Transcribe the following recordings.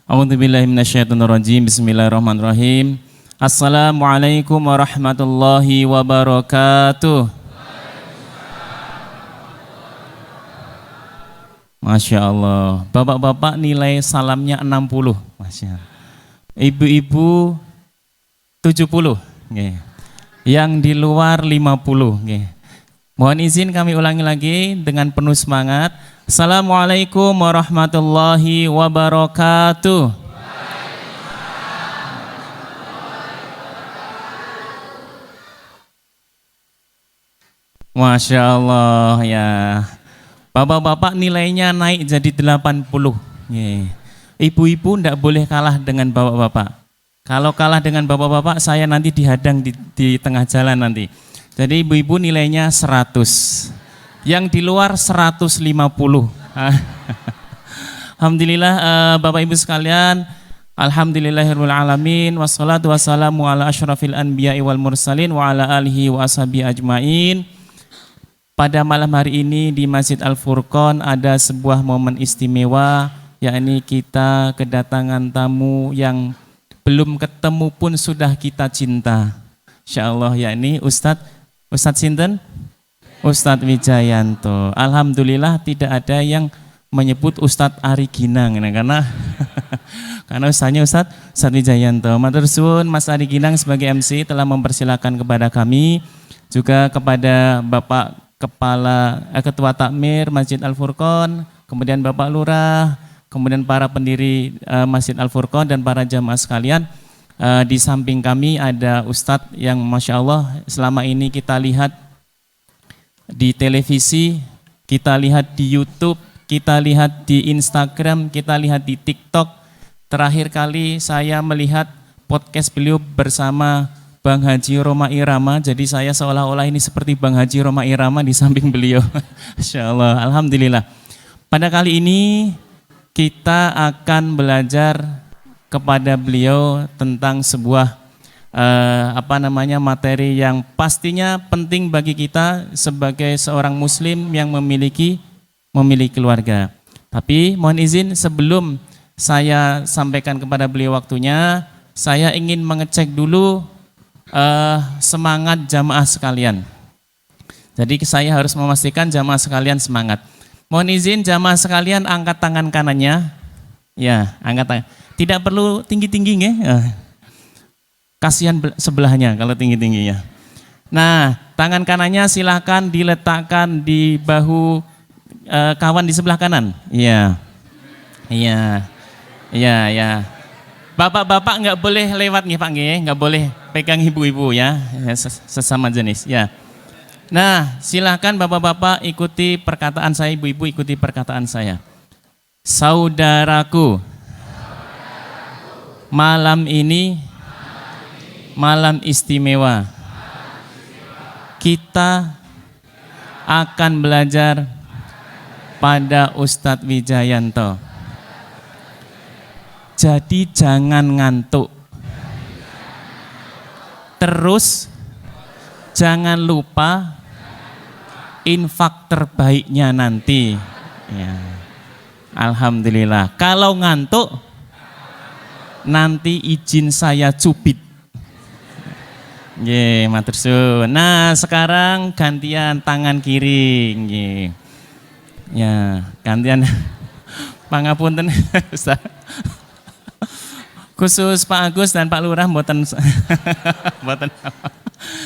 A'udzubillahi minasyaitonirrajim. Bismillahirrahmanirrahim. Assalamualaikum warahmatullahi wabarakatuh. Masya Allah. Bapak-bapak nilai salamnya 60. Masya Allah. Ibu-ibu 70. Yang di luar 50. Mohon izin kami ulangi lagi dengan penuh semangat. Assalamualaikum warahmatullahi wabarakatuh. Masya Allah ya. Bapak-bapak nilainya naik jadi 80. Ibu-ibu tidak boleh kalah dengan bapak-bapak. Kalau kalah dengan bapak-bapak saya nanti dihadang di tengah jalan nanti. Jadi ibu-ibu nilainya 100. Yang di luar 150. Alhamdulillah Bapak Ibu sekalian, alhamdulillahirabbil alamin wassalatu wassalamu ala asyrafil anbiya'i wal mursalin wa ala alihi wa ashabihi ajmain. Pada malam hari ini di Masjid Al-Furqan ada sebuah momen istimewa, yakni kita kedatangan tamu yang belum ketemu pun sudah kita cinta. Insyaallah, yakni Ustadz Sinten? Ustadz Wijayanto. Alhamdulillah tidak ada yang menyebut Ustadz Ari Ginang karena ustadznya Ustadz Wijayanto. Matur suwun Mas Ari Ginang sebagai MC telah mempersilakan kepada kami, juga kepada Bapak Ketua Takmir Masjid Al-Furqan, kemudian Bapak Lurah, kemudian para pendiri Masjid Al-Furqan dan para jamaah sekalian. Di samping kami ada Ustadz yang Masya Allah selama ini kita lihat di televisi, kita lihat di YouTube, kita lihat di Instagram, kita lihat di TikTok. Terakhir kali saya melihat podcast beliau bersama Bang Haji Roma Irama, jadi saya seolah-olah ini seperti Bang Haji Roma Irama di samping beliau. Masya Allah, alhamdulillah. Pada kali ini kita akan belajar kepada beliau tentang sebuah materi yang pastinya penting bagi kita sebagai seorang muslim yang memiliki keluarga. Tapi mohon izin sebelum saya sampaikan kepada beliau waktunya, saya ingin mengecek dulu semangat jamaah sekalian. Jadi saya harus memastikan jamaah sekalian semangat. Mohon izin jamaah sekalian angkat tangan kanannya. Ya, angkat tangan. Tidak perlu tinggi-tinggi ya. Kasihan sebelahnya kalau tinggi-tingginya. Nah, tangan kanannya silahkan diletakkan di bahu kawan di sebelah kanan. Iya. Bapak-bapak nggak boleh lewat nih Pak nggih, nggak boleh pegang ibu-ibu ya, sesama jenis ya. Nah, silahkan bapak-bapak ikuti perkataan saya, ibu-ibu ikuti perkataan saya. Saudaraku, malam ini malam istimewa. Kita akan belajar pada Ustadz Wijayanto. Jadi jangan ngantuk. Terus jangan lupa infak terbaiknya nanti. Ya. Alhamdulillah. Kalau ngantuk nanti izin saya cubit. Nggih, matur suwun. Nah, sekarang gantian tangan kiri, nggih. Ya, gantian pangapunten Ustaz. Khusus Pak Agus dan Pak Lurah mboten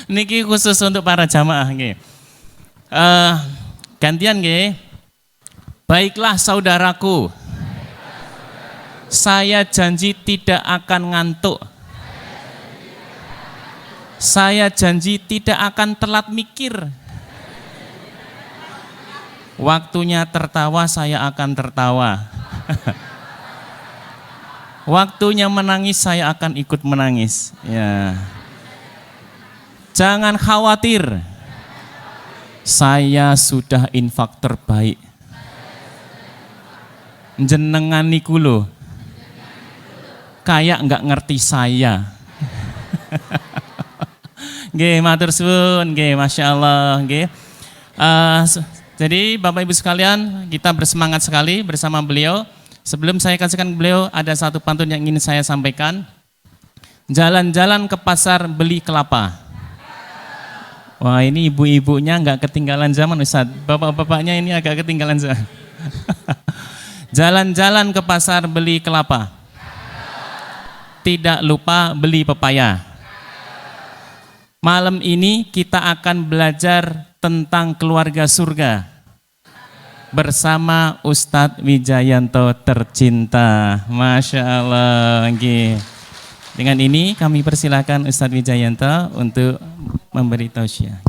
niki khusus untuk para jamaah nggih. Gantian nggih. Baiklah saudaraku. Saya janji tidak akan ngantuk. Saya janji tidak akan telat mikir. Waktunya tertawa, saya akan tertawa. Waktunya menangis, saya akan ikut menangis. Ya. Jangan khawatir. Saya sudah infak terbaik. Jenengan niku lho. Kayak nggak ngerti saya. Nggih, matur suwun, nggih, Masya Allah, nggih. Jadi Bapak Ibu sekalian, kita bersemangat sekali bersama beliau. Sebelum saya kasihkan beliau, ada satu pantun yang ingin saya sampaikan. Jalan-jalan ke pasar beli kelapa. Wah, ini ibu-ibunya nggak ketinggalan zaman Ustaz. Bapak-bapaknya ini agak ketinggalan zaman. Jalan-jalan ke pasar beli kelapa. Tidak lupa beli pepaya. Malam ini kita akan belajar tentang keluarga surga bersama Ustadz Wijayanto tercinta. Masya Allah. Dengan ini kami persilakan Ustadz Wijayanto untuk memberi tausiah.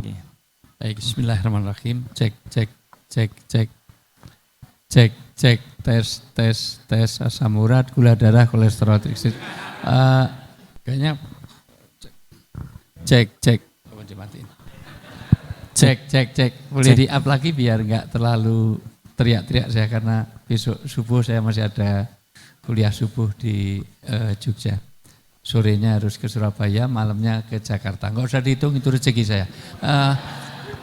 Baik, bismillahirrahmanirrahim. Cek, tes, asam urat, gula darah, kolesterol, trigliserid. Kayaknya cek. Jadi up lagi biar nggak terlalu teriak-teriak saya karena besok subuh saya masih ada kuliah subuh di Jogja. Sorenya harus ke Surabaya, malamnya ke Jakarta. Nggak usah dihitung, itu rezeki saya.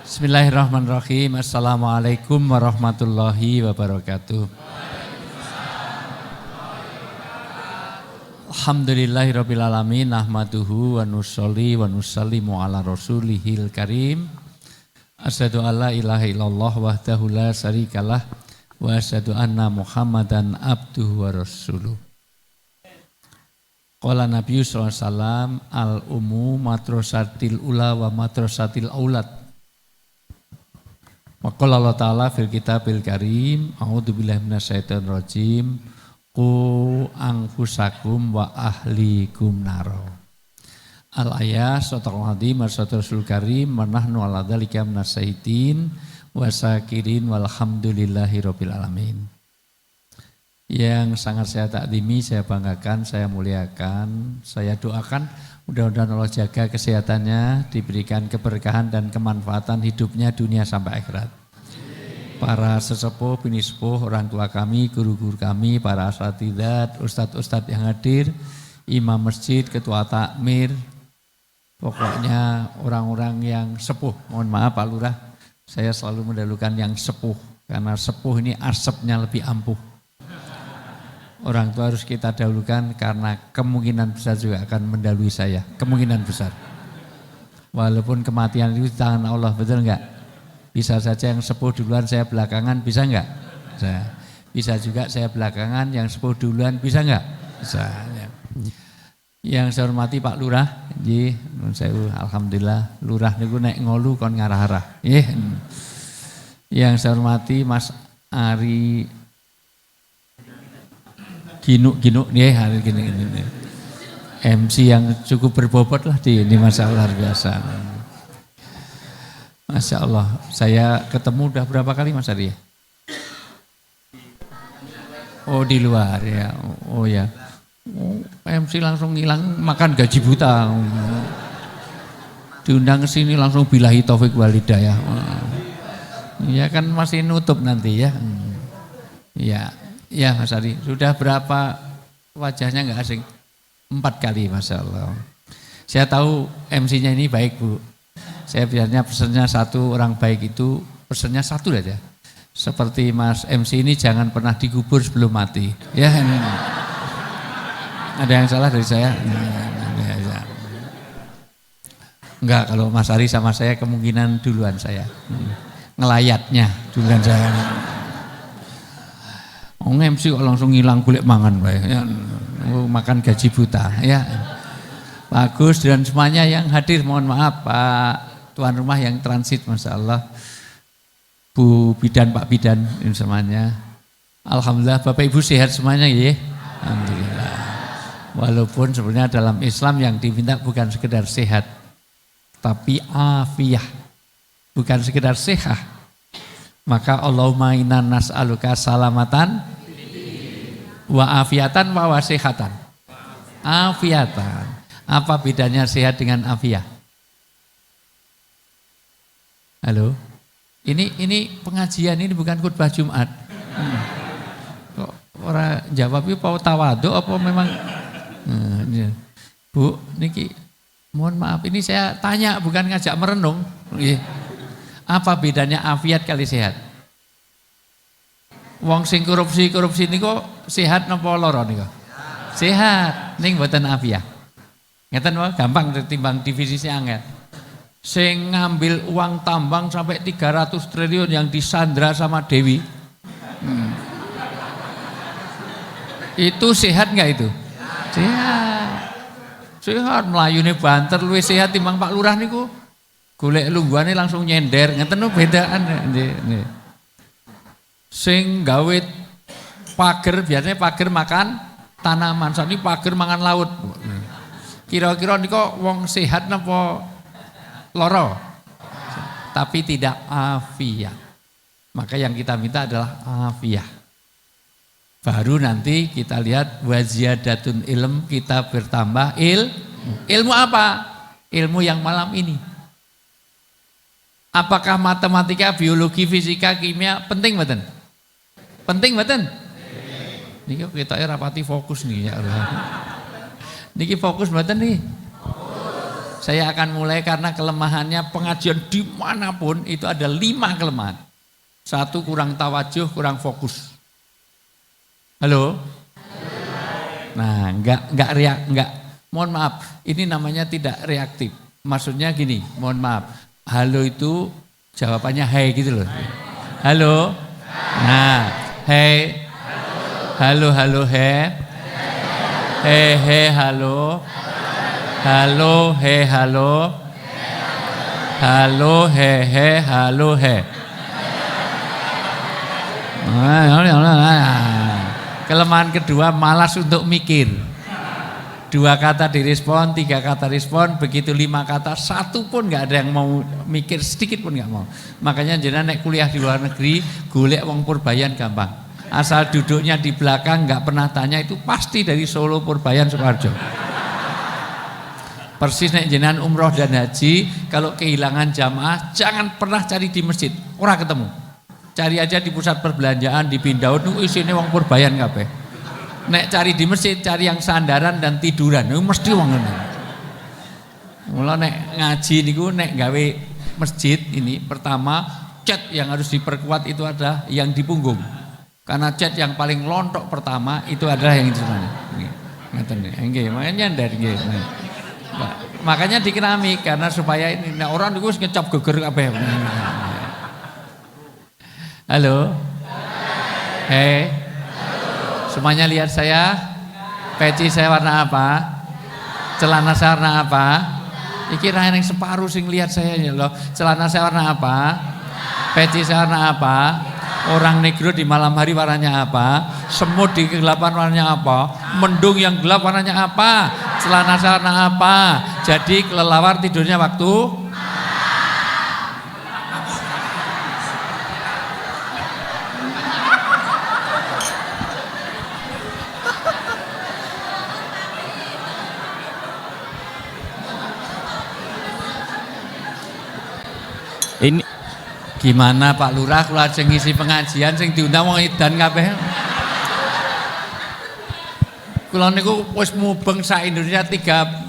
Bismillahirrahmanirrahim. Assalamualaikum warahmatullahi wabarakatuh. Alhamdulillahirrabbilalamin. Nahmaduhu wa nusolli wa nusallimu ala rasulihil karim. Asyhadu alla ilaha illallah wahdahu la syarikalah wa asyhadu anna Muhammadan abduhu wa rasuluh. Qala Nabi sallallahu alaihi wasallam al-umu matrosatil ula wa matrosatil aulad. Wa qala Allah taala fil kitabil karim a'udzubillahi minasyaitonir rajim qu anfusakum wa ahlikum naro. Al-ayah suratul hadim suratul karim manahnu ala dzalika minasyahitin wa syakirin walhamdulillahi rabbil alamin. Yang sangat saya takdimi, saya banggakan, saya muliakan, saya doakan mudah-mudahan Allah jaga kesehatannya, diberikan keberkahan dan kemanfaatan hidupnya dunia sampai akhirat. Para sesepuh, bini sepuh, orang tua kami, guru-guru kami, para asatidzat, ustadz-ustadz yang hadir, imam masjid, ketua takmir, pokoknya orang-orang yang sepuh. Mohon maaf Pak Lurah, saya selalu mendahulukan yang sepuh, karena sepuh ini asapnya lebih ampuh. Orang tua harus kita dahulukan karena kemungkinan besar juga akan mendahului saya. Kemungkinan besar. Walaupun kematian itu di tangan Allah, betul enggak? Bisa saja yang sepuh duluan, saya belakangan, bisa enggak? Bisa juga saya belakangan, yang sepuh duluan, bisa enggak? Bisa. Ya. Yang saya hormati Pak Lurah, alhamdulillah, Lurah niku naik ngolu kon ngarah-arah. Yang saya hormati Mas Ari Ginuk nih hari gini. MC yang cukup berbobot lah di ini masalah luar biasa. Masya Allah, saya ketemu udah berapa kali Mas Ari? Oh di luar ya, oh ya. MC langsung ngilang makan gaji buta. Diundang ke sini langsung billahi taufik wal hidayah. Ya kan masih nutup nanti ya. Ya Mas Ari, sudah berapa wajahnya nggak asing? 4 kali Masya Allah. Saya tahu MC-nya ini baik Bu. Saya biasanya pesannya satu, orang baik itu pesannya satu aja. Seperti Mas MC ini jangan pernah dikubur sebelum mati. Ya, ada yang salah dari saya? Enggak, kalau Mas Ari sama saya kemungkinan duluan saya. Ngelayatnya duluan saya. MC kok langsung ngilang kulit mangan ya. Makan gaji buta ya. Bagus dan semuanya yang hadir mohon maaf Pak tuan rumah yang transit Masya Allah. Bu Bidan, Pak Bidan ini semuanya. Alhamdulillah Bapak Ibu sehat semuanya ya. Alhamdulillah. Walaupun sebenarnya dalam Islam yang diminta bukan sekedar sehat tapi afiyah. Bukan sekedar sehat. Maka Allahumma inna nas'aluka salamatan wa afiatan wa wasihatan. Afiatan. Apa bedanya sehat dengan afiah? Halo? Ini pengajian ini bukan khutbah Jumat. Kok orang jawab itu mau tawadu apa memang Bu, niki mohon maaf ini saya tanya bukan ngajak merenung. Apa bedanya afiat kali sehat? Wong sing korupsi niku sehat napa lara niku? Sehat, ning mboten afiah. Ngeten wae gampang timbang divisi angel. Sing ngambil uang tambang sampai 300 triliun yang disandra sama Dewi. Itu sehat nggak itu? Sehat. Sehat, melayune banter luwih sehat timbang Pak Lurah niku. Golek lungguhane langsung nyender, ngeten bedaan nggih. Sing gawe pager biasanya pager makan tanaman, sakniki pager mangan laut. Kira-kira nika wong sehat napa lara? Tapi tidak afiah. Maka yang kita minta adalah afiah. Baru nanti kita lihat waziyadatun ilm, kita bertambah ilmu apa? Ilmu yang malam ini. Apakah matematika, biologi, fisika, kimia penting mboten? Penting mboten? Niki kita rapati fokus nih ya Allah. Niki fokus mboten nih. Saya akan mulai karena kelemahannya pengajian dimanapun itu ada 5 kelemahan. 1 kurang tawajuh, kurang fokus. Halo? Nah, enggak. Mohon maaf, ini namanya tidak reaktif. Maksudnya gini, mohon maaf. Halo itu jawabannya hai gitu loh. Halo? Nah, hai. Halo, hai. He, halo. Halo, he, halo. Halo, he, halo, he. Kelemahan kedua, malas untuk mikir. 2 kata direspon, 3 kata respon, begitu 5 kata, 1 pun nggak ada yang mau mikir, sedikit pun nggak mau. Makanya jenengan nek kuliah di luar negeri, golek wong Purbayan gampang. Asal duduknya di belakang, nggak pernah tanya, itu pasti dari Solo, Purbayan, Sukoharjo. Persis nek jenengan umroh dan haji, kalau kehilangan jamaah, jangan pernah cari di masjid, ora ketemu. Cari aja di pusat perbelanjaan, di Pindaun, isinya wong Purbayan kabeh. Nek cari di masjid, cari yang sandaran dan tiduran, itu mesti wong ngene. Mula nek ngaji niku nek gawe masjid ini, pertama cat yang harus diperkuat itu adalah yang di punggung. Karena cat yang paling lontok pertama itu adalah yang di sana. Ngeten nggih, makanya nyandar nggih. Makanya di keramik karena supaya ini nah orang niku wis ngecap geger kabeh. Halo. Hei. Semuanya lihat saya. Peci saya warna apa? Celana saya warna apa? Iki ra yang separuh sing lihat saya ya loh. Celana saya warna apa? Peci saya warna apa? Orang negro di malam hari warnanya apa? Semut di kegelapan warnanya apa? Mendung yang gelap warnanya apa? Celana saya warna apa? Jadi kelelawar tidurnya waktu ini gimana Pak Lurah kula sing ngisi pengajian sing diundang wong edan kabeh. Kula niku wis mubeng sak Indonesia 38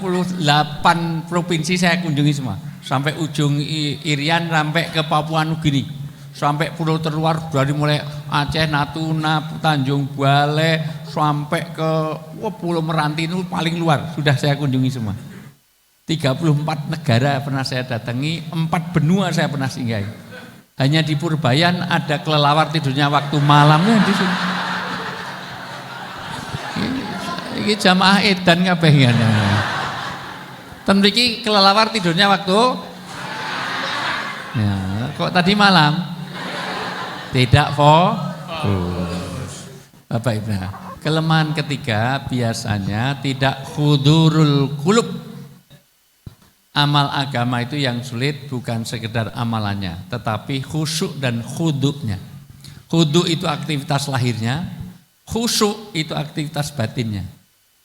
provinsi saya kunjungi semua. Sampai ujung Irian sampai ke Papua Nugini. Sampai pulau terluar dari mulai Aceh, Natuna, Tanjung Balai sampai ke Pulau Meranti itu paling luar sudah saya kunjungi semua. 34 negara pernah saya datangi, 4 benua saya pernah singgahi. Hanya di Purbayan ada kelelawar tidurnya waktu malamnya di sini. Ini jamaah edan kabeh ngene. Ten mriki kelelawar tidurnya waktu ya, kok tadi malam? Tidak fokus. Bapak Ibu. Kelemahan ketiga biasanya tidak hudurul qulub. Amal agama itu yang sulit bukan sekedar amalannya, tetapi khusyuk dan khuduknya. Khuduk itu aktivitas lahirnya, khusyuk itu aktivitas batinnya.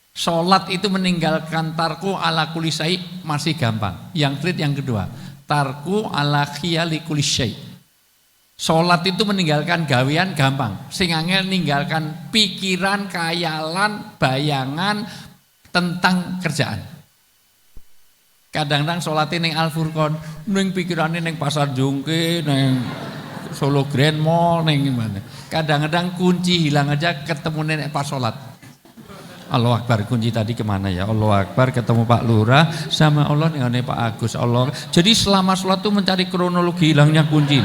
Sholat itu meninggalkan tarku ala kulli syai' masih gampang. Yang sulit yang kedua, tarku ala khiyali kulli syai'. Sholat itu meninggalkan gawean gampang. Sing angel meninggalkan pikiran, khayalan, bayangan tentang kerjaan. Kadang-kadang sholatnya neng Al-Furqon, neng pikirannya neng pasar jongke, neng Solo Grand Mall ning gimana. Kadang-kadang kunci hilang aja ketemu nenek pas sholat. Allahu Akbar, kunci tadi kemana ya? Allahu Akbar, ketemu Pak Lurah sama Allah nih Pak Agus. Allah. Jadi selama sholat tuh mencari kronologi hilangnya kunci.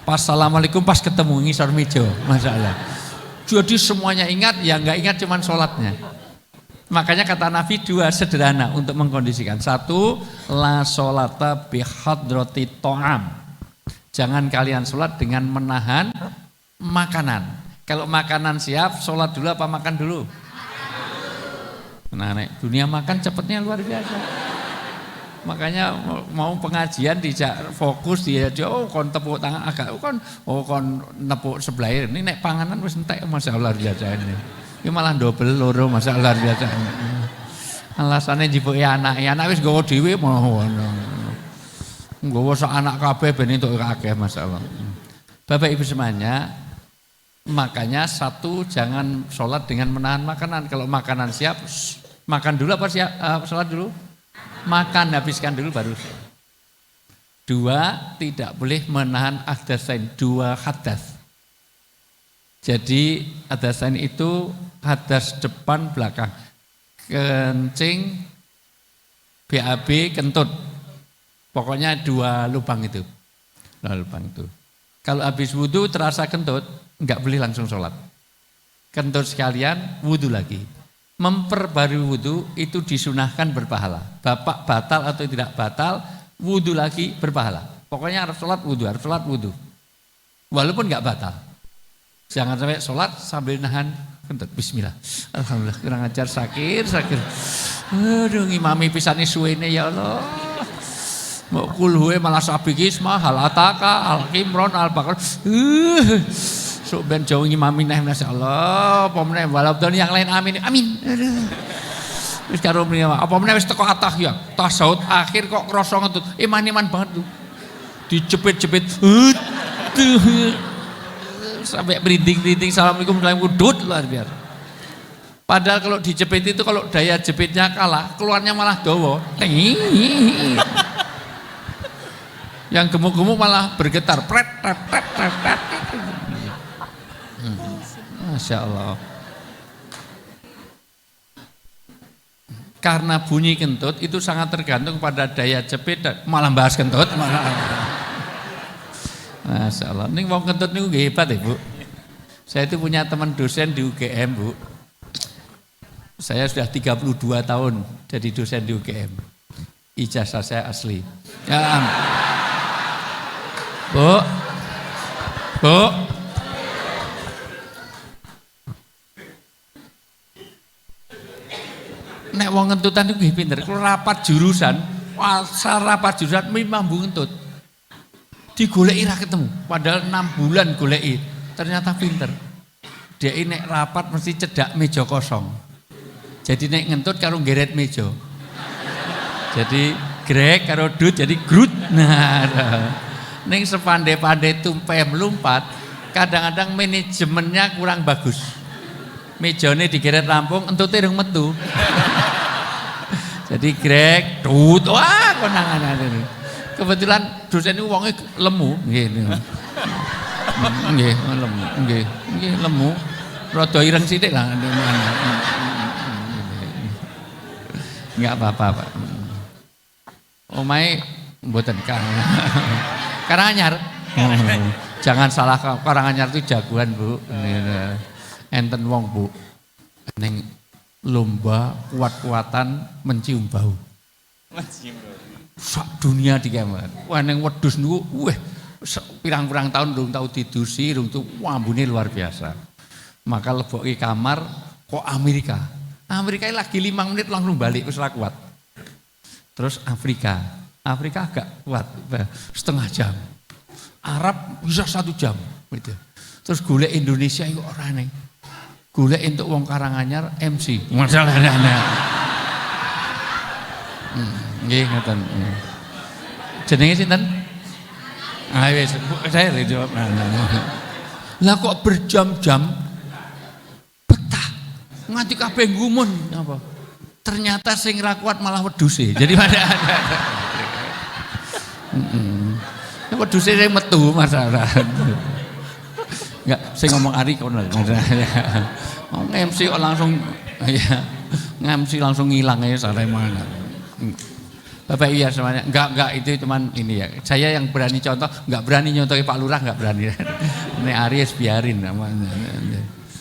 Pas assalamualaikum pas ketemu ngisor meja, masalah. Jadi semuanya ingat, ya nggak ingat cuman sholatnya. Makanya kata Nabi dua sederhana untuk mengkondisikan. Satu, la sholata bihadrati to'am. Jangan kalian sholat dengan menahan makanan. Kalau makanan siap, sholat dulu apa makan dulu? Nah, dunia makan cepatnya luar biasa. Makanya mau pengajian dijak fokus dia kon tepuk tangan agak kon nepuk sebelah ini nek panganan wis entek masalah biasa ini. Ini malah double loro masalah biasa. Alasannya jibuke anak wis nggawa dhewe mau ngono. Nggawa sak anak kabeh ben entuk akeh masalah. Bapak Ibu semuanya, makanya satu jangan sholat dengan menahan makanan. Kalau makanan siap, makan dulu apa siap sholat dulu? Makan, habiskan dulu baru. Dua, tidak boleh menahan hadasain, dua hadas. Jadi hadasain itu hadas depan belakang. Kencing, BAB, kentut. Pokoknya dua lubang itu. Dua lubang itu. Kalau habis wudhu terasa kentut, enggak boleh langsung sholat. Kentut sekalian, wudhu lagi. Memperbarui wudhu itu disunahkan berpahala. Bapak batal atau tidak batal, wudhu lagi berpahala. Pokoknya harus sholat wudhu. Walaupun enggak batal. Jangan sampai sholat sambil nahan kentut. Bismillah. Alhamdulillah, kurang ajar, sakit. Aduh, ngimami pisani suwene ya Allah. Mau kulhuwe malah sabikis mahal ataka al-kimron al-bakar. Sok ben jauh ngimami neh masyaallah. Apa meneh walaupun yang lain amin. Amin. Wis karo mrene apa meneh wis teko atahiyat. Tasawuf akhir kok krasa ngentut. Iman-iman banget tuh. Dijepit-jepit. Sampai berinding-inding assalamualaikum kudut luar biasa. Padahal kalau dijepit itu kalau daya jepitnya kalah, keluarnya malah dawa. Yang gemuk-gemuk malah bergetar. Pret. Masya Allah. Karena bunyi kentut itu sangat tergantung pada daya jepit. Malah bahas kentut. Masya Allah. Ini wong kentut ini hebat ya Bu. Saya itu punya teman dosen di UGM Bu. Saya sudah 32 tahun jadi dosen di UGM. Ijazah saya asli. Ya, Bu. Nek wong ngentutan itu pinter. Kalau rapat jurusan, rapat jurusan memang ngentut. Digoleki ra ketemu. Padahal 6 bulan goleki. Ternyata pinter. Dia ini nek rapat mesti cedak meja kosong. Jadi nek ngentut karo ngeret meja. Jadi grek karo dut jadi grut. Nah. Ning sepandai-pandai tumpeh melumpat, kadang-kadang manajemennya kurang bagus. Mejane digeret rampung, entute rung metu. Jadi grek, dut, wah konangan ini. Kebetulan dosen ini wongnya lemu, nggih lemu, rada ireng sithik lah. Enggak apa-apa, Pak. Omahe mboten kang. Karanganyar. Jangan salah, Karanganyar itu jagoan Bu. Enten wong Bu. Neng lomba kuat-kuatan mencium bau. Sak dunia dikemen. Wah neng wedhus niku pirang-pirang tahun durung tau didusi, durung tuh ambune luar biasa. Maka leboki kamar kok Amerika. Amerika lagi 5 menit langsung balik wis ora kuat. Terus Afrika agak kuat, setengah jam. Arab bisa 1 jam. Gitu. Terus golek Indonesia itu orang nih. Golek untuk wong Karanganyar MC. Masalahnya. Nggih ngoten. Jenenge sinten? Ah wis, saya dijawab. Lah kok berjam-jam betah. Nganti kabeh ngumun apa? Ternyata sing ra kuat malah wedhuse. Jadi pada Wedhuse sing metu masalah. Enggak, saya ngomong Ari kono. Ngomong MC kok langsung ya, MC langsung hilang ya sampai mana. Bapak iya semuanya, enggak itu cuman ini ya. Saya yang berani contoh, enggak berani nyontohi Pak Lurah, enggak berani. Ini Aries biarin namanya.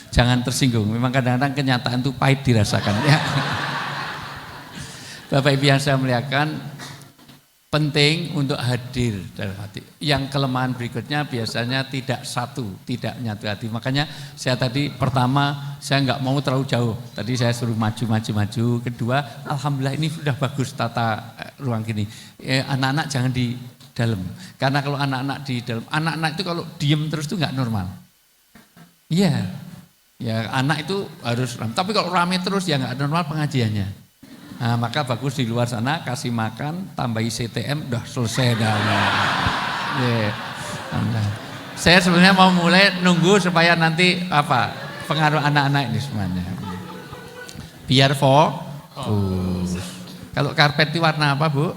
Jangan tersinggung, memang kadang-kadang kenyataan itu pahit dirasakan ya. Bapak Ibu yang saya muliakan, penting untuk hadir dalam hati. Yang kelemahan berikutnya biasanya tidak tidak menyatu hati. Makanya saya tadi pertama saya nggak mau terlalu jauh. Tadi saya suruh maju. Kedua, alhamdulillah ini sudah bagus tata ruang gini. Anak-anak jangan di dalam. Karena kalau anak-anak di dalam, anak-anak itu kalau diem terus itu nggak normal. Iya, ya anak itu harus. Tapi kalau rame terus ya nggak normal pengajiannya. Nah, maka bagus di luar sana kasih makan, tambahi CTM, udah selesai dah. Yeah. Saya sebenarnya mau mulai nunggu supaya nanti pengaruh anak-anak ini semuanya. Biar fokus. Kalau karpet itu warna apa, Bu?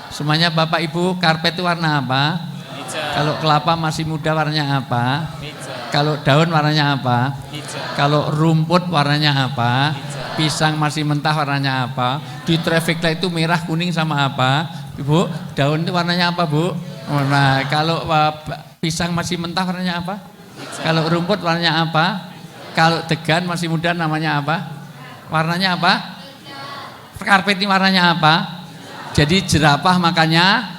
Semuanya Bapak Ibu, karpet itu warna apa? Hijau. Kalau kelapa masih muda warnanya apa? Hijau. Kalau daun warnanya apa? Hijau. Kalau rumput warnanya apa? Hijau. Pisang masih mentah warnanya apa? Di traffic light itu merah, kuning sama apa? Ibu, daun itu warnanya apa, Bu? Nah, kalau pisang masih mentah warnanya apa? Hijau. Kalau rumput warnanya apa? Kalau degan masih muda namanya apa? Warnanya apa? Karpet ini warnanya apa? Jadi jerapah makanya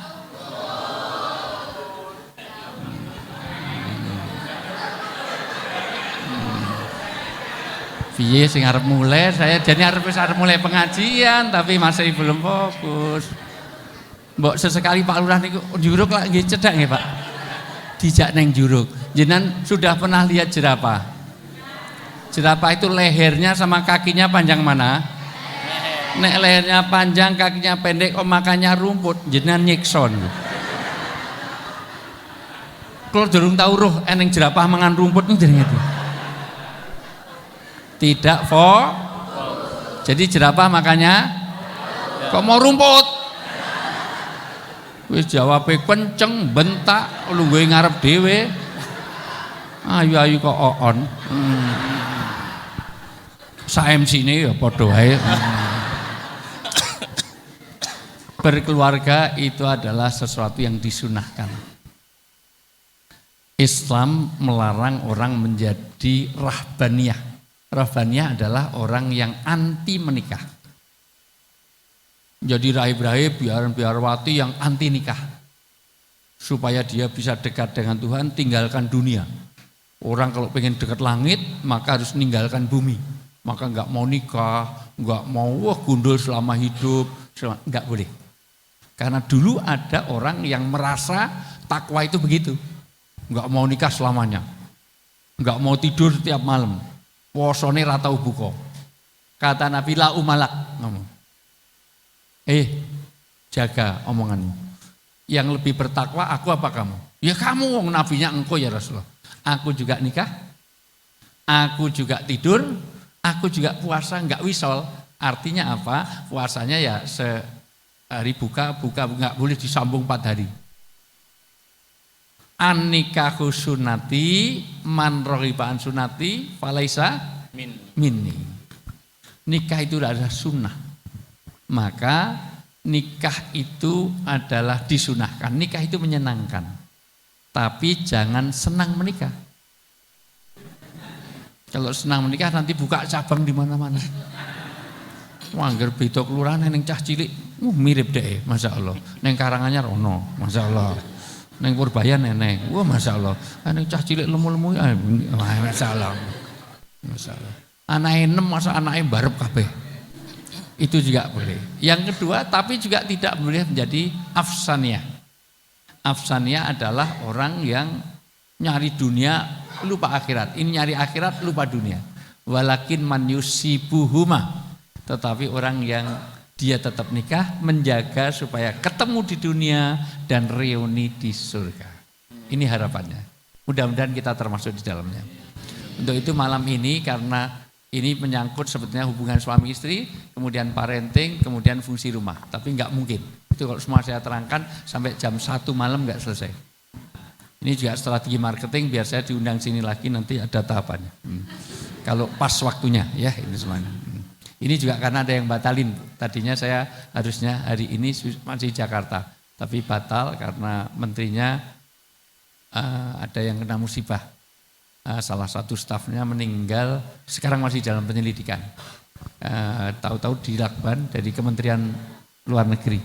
piye sing arep mulai, saya jadi arep mulai pengajian tapi masih belum fokus. Mbok sesekali Pak Lurah niku juruk lak nggih cedhak nggih Pak. Dijak neng juruk. Jenengan sudah pernah lihat jerapah? Jerapah itu lehernya sama kakinya panjang mana? Nek lehernya panjang, kakinya pendek, makannya rumput, jenengan nyikson. Kalau durung tahu roh eneng jerapah mangan rumput niku jenenge itu. Tidak jadi jerapah makanya kok mau rumput wis jawabe kenceng bentak lungguhe ngarep dhewe ayu kok on sa MC ini ya padha wae. Berkeluarga itu adalah sesuatu yang disunahkan. Islam melarang orang menjadi rahbaniyah. Rahbaniyah adalah orang yang anti menikah. Jadi rahib-rahib, biarwati yang anti nikah. Supaya dia bisa dekat dengan Tuhan, tinggalkan dunia. Orang kalau pengen dekat langit, maka harus meninggalkan bumi. Maka enggak mau nikah, enggak mau gundul selama hidup, enggak boleh. Karena dulu ada orang yang merasa takwa itu begitu. Enggak mau nikah selamanya. Enggak mau tidur setiap malam. Posone ra tau buka. Kata Nabi la umalak ngomong. Jaga omonganmu. Yang lebih bertakwa aku apa kamu? Ya kamu wong nabinya engkau ya Rasulullah. Aku juga nikah. Aku juga tidur, aku juga puasa enggak wisol. Artinya apa? Puasanya ya sehari buka enggak boleh disambung 4 hari. An-nikahu sunnati man rohibaan sunnati falaisa minni. Nikah itu adalah sunnah. Maka nikah itu adalah disunahkan. Nikah itu menyenangkan. Tapi jangan senang menikah. Kalau senang menikah nanti buka cabang di mana-mana. Wangger beda kelurahan neng cah cilik, mirip deh, masya Allah. Neng Karanganyar ono, masya Allah. Neng Purbayan neneng, wah masya Allah. Neng cah cilik lemu-lemu, masya Allah. Masya Allah. Anaknya 6 masa anaknya barep kabeh. Itu juga boleh. Yang kedua, tapi juga tidak boleh menjadi afsaniyah. Afsaniyah adalah orang yang nyari dunia lupa akhirat. Ini nyari akhirat lupa dunia. Walakin man yusibuhuma. Tetapi orang yang dia tetap nikah, menjaga supaya ketemu di dunia dan reuni di surga. Ini harapannya. Mudah-mudahan kita termasuk di dalamnya. Untuk itu malam ini karena Ini menyangkut sebetulnya hubungan suami istri, kemudian parenting, kemudian fungsi rumah. Tapi enggak mungkin. Itu kalau semua saya terangkan sampai jam 1 malam enggak selesai. Ini juga strategi marketing, biar saya diundang sini lagi nanti ada tahapannya. Kalau pas waktunya ya ini semuanya. Ini juga karena ada yang batalin. Tadinya saya harusnya hari ini masih di Jakarta. Tapi batal karena menterinya ada yang kena musibah. Salah satu stafnya meninggal, sekarang masih dalam penyelidikan. Tahu-tahu di Lakban dari Kementerian Luar Negeri.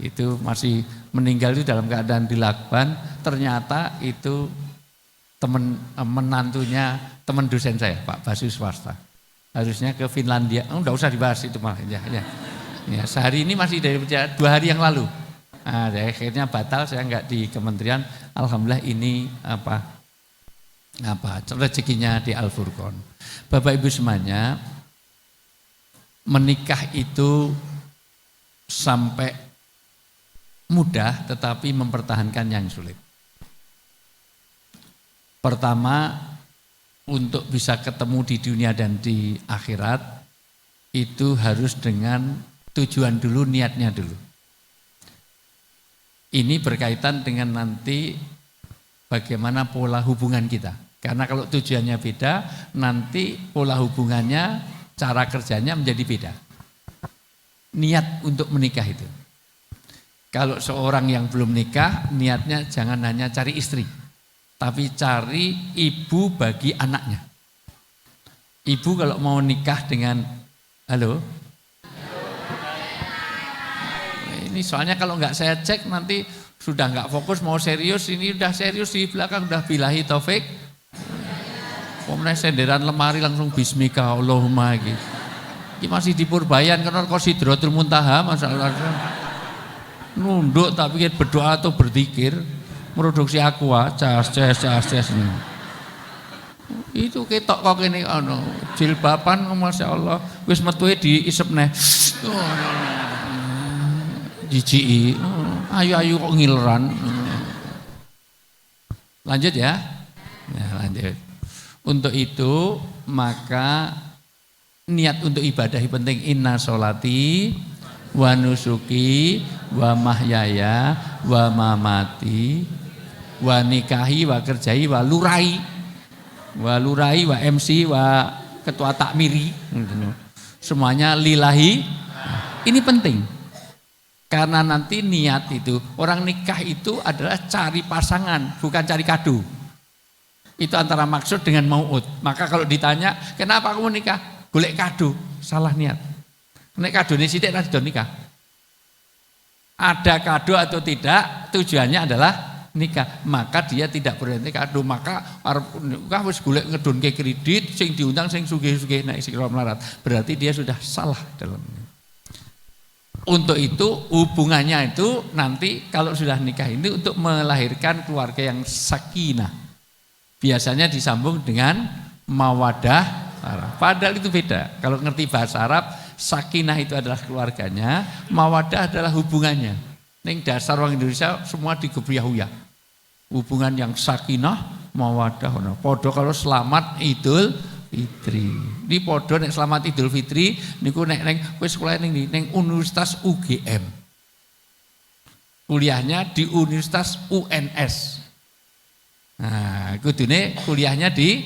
Itu masih meninggal itu dalam keadaan di Lakban, ternyata itu menantunya teman dosen saya, Pak Basu Swasta. Harusnya ke Finlandia, enggak usah dibahas itu malah. Ya, sehari ini masih dari 2 hari yang lalu. Akhirnya batal, saya enggak di kementerian. Alhamdulillah ini rezekinya di Al-Furqan. Bapak Ibu semuanya, menikah itu sampai mudah tetapi mempertahankan yang sulit. Pertama, untuk bisa ketemu di dunia dan di akhirat itu harus dengan tujuan dulu, niatnya dulu. Ini berkaitan dengan nanti bagaimana pola hubungan kita. Karena kalau tujuannya beda, nanti pola hubungannya, cara kerjanya menjadi beda. Niat untuk menikah itu. Kalau seorang yang belum nikah, niatnya jangan hanya cari istri, tapi cari ibu bagi anaknya. Ibu kalau mau nikah dengan, halo? Ini soalnya kalau nggak saya cek nanti sudah nggak fokus, mau serius, ini udah serius di belakang, udah billahi taufik. Kemudian senderan lemari langsung bismika Allahumma gitu. Ini masih di Purbayan karena Qasidratul Muntaha masalah. Nunduk tapi berdoa atau berzikir, produksi aqua, cas. Itu ketok kok ini jilbaban Masya Allah, wis metuwe diisep neh. Jijiki, ayu kok ngileran. Lanjut ya. Ya, lanjut. Untuk itu maka niat untuk ibadah penting. Inna sholati wa nusuki wa mahyaya wa mamati wa nikahi wa kerjai wa lurai wa MC wa ketua takmiri, semuanya lillahi. Ini penting karena nanti niat itu, orang nikah itu adalah cari pasangan, bukan cari kado. Itu antara maksud dengan mau'ud. Maka kalau ditanya kenapa kamu nikah, golek kado, salah niat. Nek kado ini sidik sudah nikah. Ada kado atau tidak, tujuannya adalah nikah. Maka dia tidak berhenti kado. Maka nikah wis golek ngedonke kredit, sing diundang sing sugih-sugih nek sing melarat. Berarti dia sudah salah dalam ini. Untuk itu hubungannya itu nanti kalau sudah nikah ini untuk melahirkan keluarga yang sakinah. Biasanya disambung dengan mawadah. Padahal itu beda. Kalau ngerti bahasa Arab, sakinah itu adalah keluarganya, mawadah adalah hubungannya. Ning dasar orang Indonesia semua digebyah-uyah. Hubungan yang sakinah, mawadah. Podo kalau selamat Idul Fitri. Ini podo nek selamat Idul Fitri niku nek kowe sekolah ning Universitas UGM. Kuliahnya di Universitas UNS. Nah, kudune kuliahnya di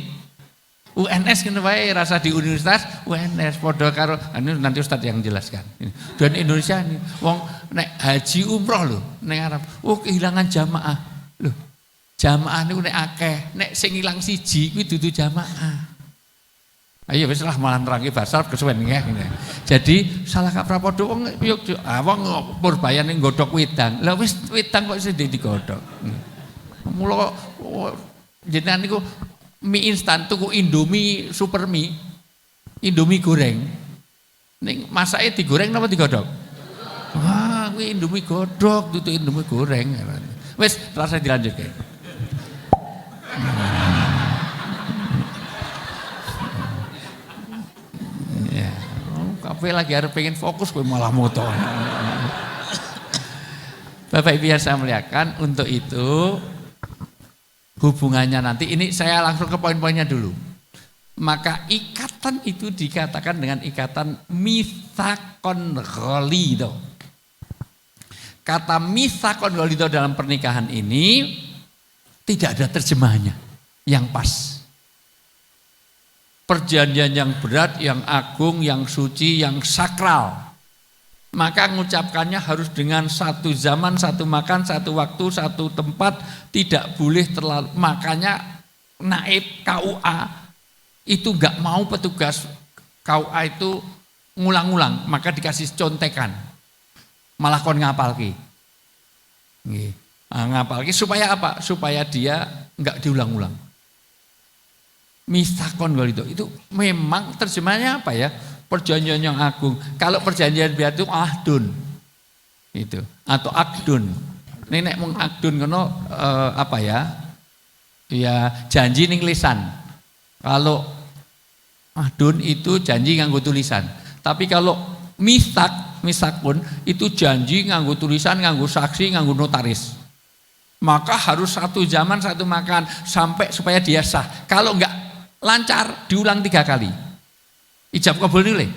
UNS kan wae, rasa di Universitas UNS padha karo nanti Ustaz yang jelaskan. Dan Indonesia ini wong nek haji umroh lho ning Arab. Oh, kehilangan jamaah. Lho. Jamaah niku nek akeh, nek sing ilang siji kuwi dudu jamaah. Ayo wis lah malah nerangi bahasa Arab kesuwen nggih. Jadi salah kaprah padha wong yo wong Purbayan ning godhok wedang. Lah wis wedang kok sing digodhok. Mula jenengan niku mie instan tuku Indomie super mie, Indomie goreng. Ning masake digoreng napa digodhog? Wah, kuwi Indomie godhog, tutu Indomie goreng. Wis, rasa dilanjutke. Ya, kabeh lagi arep pengen fokus kowe malah moto. Bapak Ibu yang saya muliakan, untuk itu hubungannya nanti ini saya langsung ke poin-poinnya dulu. Maka ikatan itu dikatakan dengan ikatan mitsaqon ghalidho. Kata mitsaqon ghalidho dalam pernikahan ini tidak ada terjemahannya yang pas. Perjanjian yang berat, yang agung, yang suci, yang sakral. Maka mengucapkannya harus dengan satu zaman, satu makan, satu waktu, satu tempat, tidak boleh terlalu. Makanya naib KUA itu enggak mau petugas KUA itu ngulang-ngulang, maka dikasih contekan. Malah kon ngapalki. Nggih. Ngapalki supaya apa? Supaya dia enggak diulang-ulang. Mitsaqon ghalidho itu memang terjemahnya apa ya? Perjanjian yang agung. Kalau perjanjian biasa itu ahdun. Itu atau akdun. Nek mung akdun kono apa ya? Ya janji ning lisan. Kalau ahdun itu janji nganggo tulisan. Tapi kalau mitsaqun itu janji nganggo tulisan, nganggo saksi, nganggo notaris. Maka harus satu zaman, satu makan sampai supaya dia sah. Kalau enggak lancar diulang 3 kali. Ijab kabul nilai.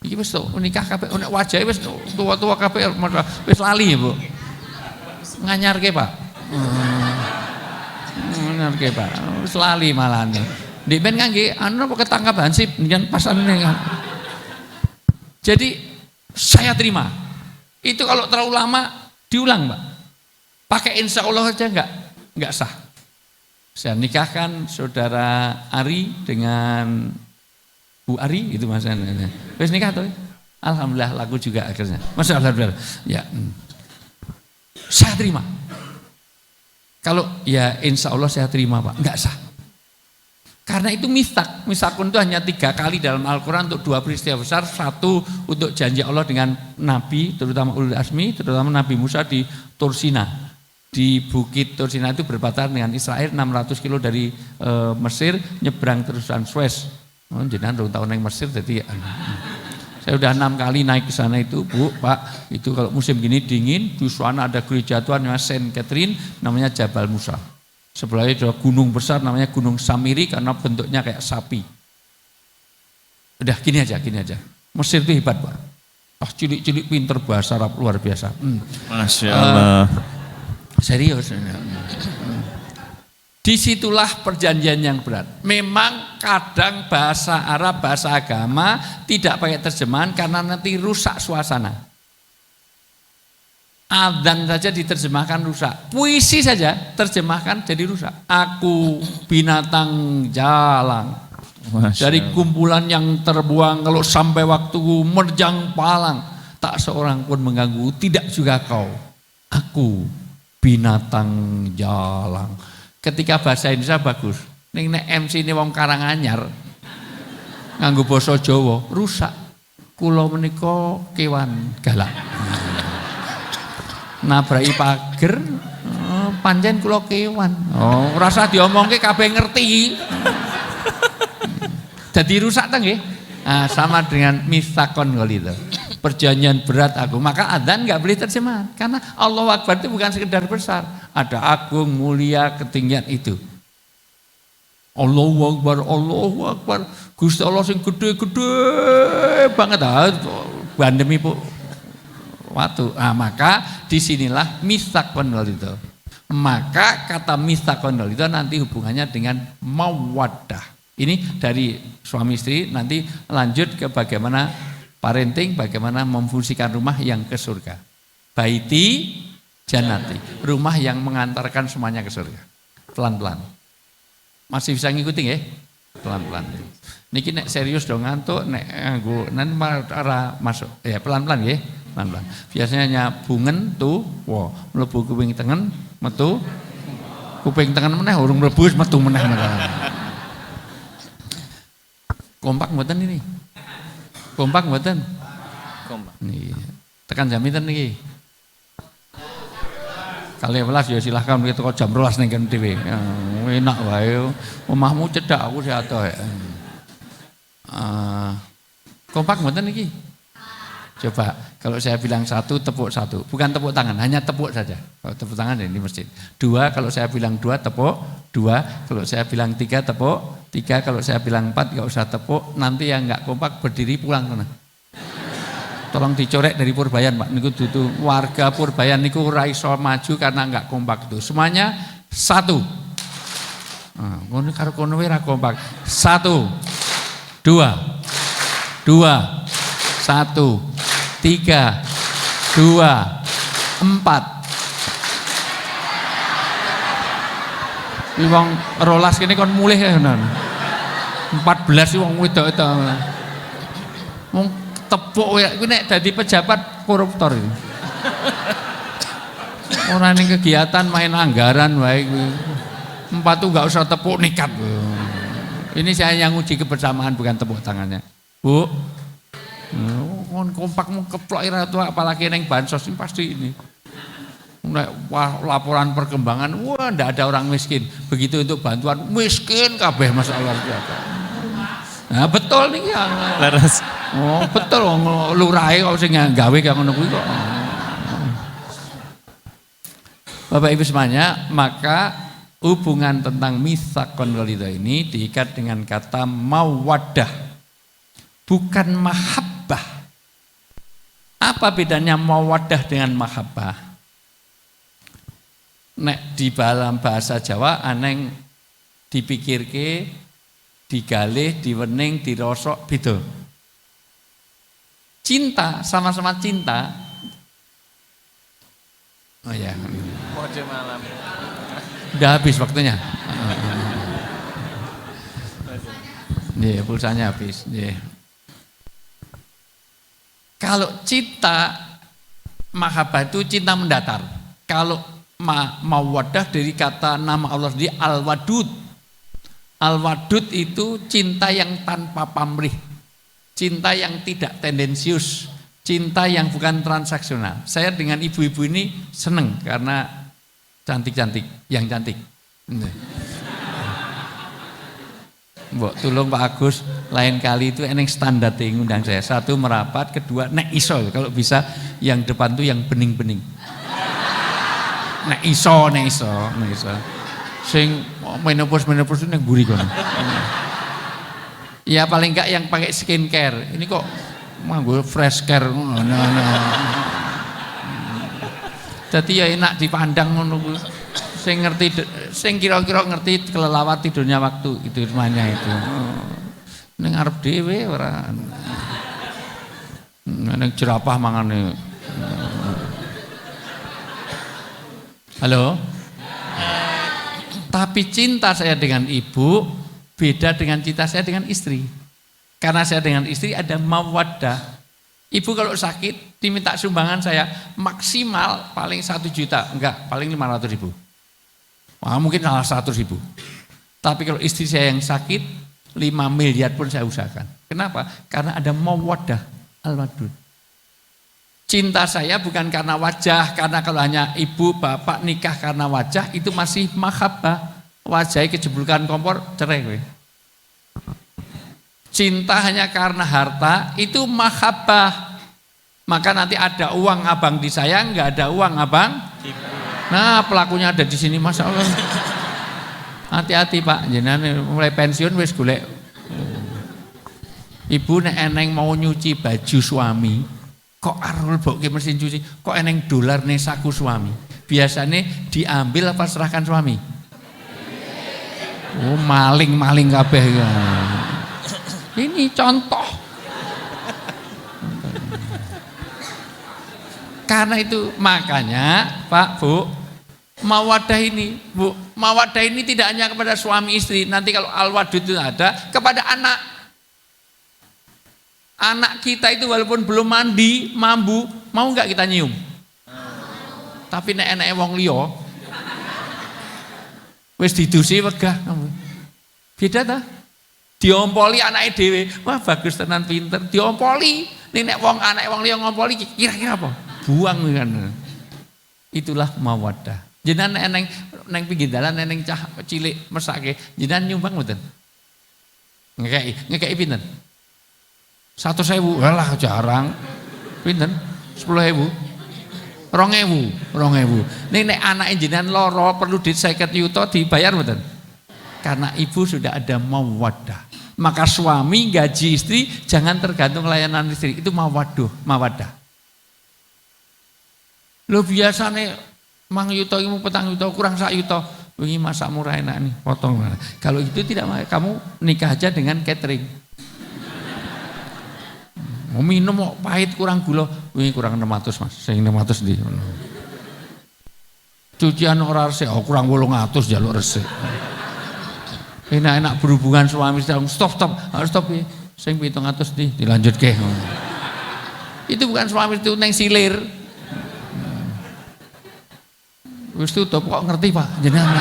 Iki wis to nikah kabeh nek wajahe wis tua-tua kabeh wis lali ya, Bu. Nganyarke, Pak. Nganyarke, Pak. Wis lali malane. Ndek ben kangge anu apa ketangkap hansip nyen pasane. Jadi saya terima. Itu kalau terlalu lama diulang, Pak. Pakai insya Allah aja enggak sah. Saya nikahkan saudara Ari dengan Bu Ari itu Mas. Wis nikah tuh. Alhamdulillah laku juga akhirnya. Masya Allah. Ya. Saya terima. Kalau ya insya Allah saya terima, Pak. Enggak sah. Karena itu mitsaq. Mitsaqun itu hanya 3 kali dalam Al-Quran untuk 2 peristiwa besar. 1 untuk janji Allah dengan Nabi, terutama Ulul Azmi, terutama Nabi Musa di Tursina. Di Bukit Tursina itu berbatasan dengan Israel 600 kilo dari Mesir, nyebrang terusan Suez. Jenengan dong tahun yang Mesir jadi saya udah 6 kali naik ke sana itu, Bu, Pak. Itu kalau musim gini dingin, di sana ada gereja Tuhan namanya Saint Catherine, namanya Jabal Musa. Sebelahnya ada gunung besar namanya Gunung Samiri karena bentuknya kayak sapi. Udah gini aja. Mesir itu hebat, Pak. Cilik-cilik pinter bahasa Arab luar biasa. Masya Allah. Serius. Disitulah perjanjian yang berat. Memang kadang bahasa Arab, bahasa agama tidak pakai terjemahan karena nanti rusak suasana. Adzan saja diterjemahkan rusak. Puisi saja terjemahkan jadi rusak. Aku binatang jalang. Dari kumpulan yang terbuang kalau sampai waktu menerjang palang. Tak seorang pun mengganggu, tidak juga kau. Aku binatang jalang. Ketika bahasa Indonesia bagus. Ning nek MC ini wong Karanganyar nganggo basa Jawa rusak. Kula menika kewan galak. Nabraki pager pancen kula kewan. Oh, ora usah diomongke kabeh ngerti. Jadi rusak ta nggih? Nah, sama dengan mitsaqon ghalidho. Perjanjian berat agung, maka adzan enggak boleh terjemahan karena Allahu Akbar itu bukan sekedar besar, ada agung, mulia, ketinggian itu. Allahu Akbar, Gusti Allah sing gede-gede banget bandemi Bu. Waktu. Nah, maka disinilah mitsaqon ghalidho. Maka kata mitsaqon ghalidho nanti hubungannya dengan mawaddah. Ini dari suami istri, nanti lanjut ke bagaimana parenting, bagaimana memfungsikan rumah yang ke surga. Baiti jannati, rumah yang mengantarkan semuanya ke surga. Pelan-pelan. Masih bisa ngikutin ya? Pelan-pelan. Niki nek serius dong ngantuk, nek nganggo nanti arah masuk. Ya pelan-pelan ya, pelan-pelan. Biasanya hanya bungen tuh, wow, mlebu kuping tengen, metu kuping tengen meneh urung mlebu metu meneh. Kompak mboten ini? Kompak mboten? Kompak. Niki. Tekan jam pinten niki? 12 ya silahkan kita kok jam 12 ning kene dhewe. Enak wae. Omahmu cedhak aku sehat wae. Kompak mboten niki? Coba kalau saya bilang 1 tepuk 1, bukan tepuk tangan, hanya tepuk saja. Kalau tepuk tangan ya di masjid. 2 kalau saya bilang 2 tepuk 2, kalau saya bilang 3 tepuk 3, kalau saya bilang 4 enggak usah tepuk, nanti yang enggak kompak berdiri pulang sana. Tolong dicorek dari Purbayan Pak, niku dudu warga Purbayan niku ora iso maju karena enggak kompak itu. Semuanya 1. Nah, ngono karo kono wae ra kompak. 1 2 1 3 2 4. Wong rolas kene kon mulih ya ngono. 14 wong wedok itu. Wong tepuk iku nek dadi pejabat koruptor iki. Ora ning kegiatan main anggaran wae kuwi. 4 tuh enggak usah tepuk nikat. Ini saya yang uji kebersamaan bukan tepuk tangannya. Bu. Kon kompakmu keplok ira tuh apalagi neng bansos ini pasti ini. Nek laporan perkembangan, wah ndak ada orang miskin. Begitu untuk bantuan miskin kabeh masalah siapa. Nah betul nih ya. Leres. Oh betul lurahe kok sing gawe kaya ngono kuwi kok. Bapak Ibu semuanya, maka hubungan tentang mitsaqon walidha ini diikat dengan kata mawaddah, bukan mahabbah. Apa bedanya mawaddah dengan mahabbah? Nek di dalam bahasa Jawa aneng dipikirke, digalih, diwening, dirosok beda. Cinta, sama-sama cinta. Oh ya. Mode malam. Udah habis waktunya. Nih, pulsanya habis. Nih. Kalau cinta mahabbah itu cinta mendatar. Kalau mawaddah dari kata nama Allah di Al-Wadud. Al-Wadud itu cinta yang tanpa pamrih. Cinta yang tidak tendensius. Cinta yang bukan transaksional. Saya dengan ibu-ibu ini seneng karena cantik-cantik, yang cantik. Mbok tolong Pak Agus, lain kali itu eneng standar yang ngundang saya. 1 merapat, 2 nek iso, kalau bisa yang depan tuh yang bening-bening. Nek iso. Sing menopause itu nek buri kono. Ya paling enggak yang pakai skincare. Ini kok nganggo fresh care. Jadi ya enak dipandang ngono kuwi. Sing ngerti, sing kira-kira ngerti kelelawar tidurnya waktu itu namanya itu. Ning arep dhewe ora. Ning jerapah mangane. Halo? Tapi cinta saya dengan ibu beda dengan cinta saya dengan istri. Karena saya dengan istri ada mawaddah. Ibu kalau sakit diminta sumbangan saya maksimal paling 1 juta, enggak, paling 500.000. Wah, mungkin salah 100.000. Tapi kalau istri saya yang sakit 5 miliar pun saya usahakan. Kenapa? Karena ada mawaddah al-wadud. Cinta saya bukan karena wajah, karena kalau hanya ibu bapak nikah karena wajah itu masih mahabbah. Wajahnya kejebulkan kompor, cerai gue. Cinta hanya karena harta itu mahabbah. Maka nanti ada uang abang disayang, enggak ada uang abang. Nah pelakunya ada di sini, masya Allah. Hati-hati Pak, jenengan mulai pensiun wis golek. Ibu nek eneng mau nyuci baju suami, kok arul bokke mesin cuci, kok eneng dolar nih saku suami. Biasanya diambil apa serahkan suami? Oh maling kabeh ya. Ini contoh. Karena itu makanya Pak Bu, mawaddah ini Bu, mawaddah ini tidak hanya kepada suami istri, nanti kalau al-wadud itu ada kepada anak. Anak kita itu walaupun belum mandi, mambu, mau enggak kita nyium? Tapi nek enake wong liya wis didusi wegah. Beda ta? Diompoli anake dhewe. Wah bagus tenan pinter, diompoli. Ning nek wong anake wong liya ngompoli kira-kira apa? Buang kan. Itulah mawaddah. Jenengan neng pinggir dalan neng cah cilik mesake, jenengan nyumbang mboten? Ngekeki pinten? 100.000. Walah jarang. Pinten? 10.000. 2.000. Ning nek anake jenengan lara perlu duit 50 yuta dibayar mboten? Karena ibu sudah ada mawaddah. Maka suami gaji istri jangan tergantung layanan istri. Itu mawaddah. Lo biasane mang yuta iki mau 4 yuta kurang 1 yuta. Wingi masak murah enak nih, potong. Kalau itu tidak, kamu nikah aja dengan catering. Mau minum mau pahit kurang gula, wingi kurang 600 Mas. Sing 600 di. Cucian ora resik, kurang 800 jaluk resik. Enak-enak berhubungan suami istri, stop ya. Sing 700 dilanjutke. Itu bukan suami itu neng silir. Wis tutup kok ngerti Pak jenengan.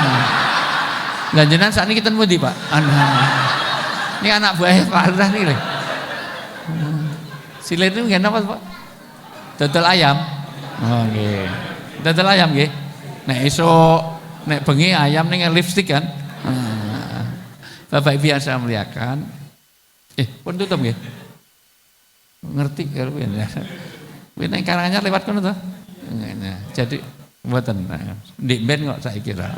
Lah jenengan sakniki ten pundi Pak? Ini anak buah Pak Lurah niki lho. Silir itu nggih napa Pak? Dodol ayam. Oh nggih. Dodol ayam nggih. Nek esuk nek bengi ayam ning lipstik kan. Bapak Ibu yang saya muliakan. Pun tutup nggih. Ngerti kalau ya. Nek Karanganyar lewat kono to. Jadi mboten ndek ben kok saya kira.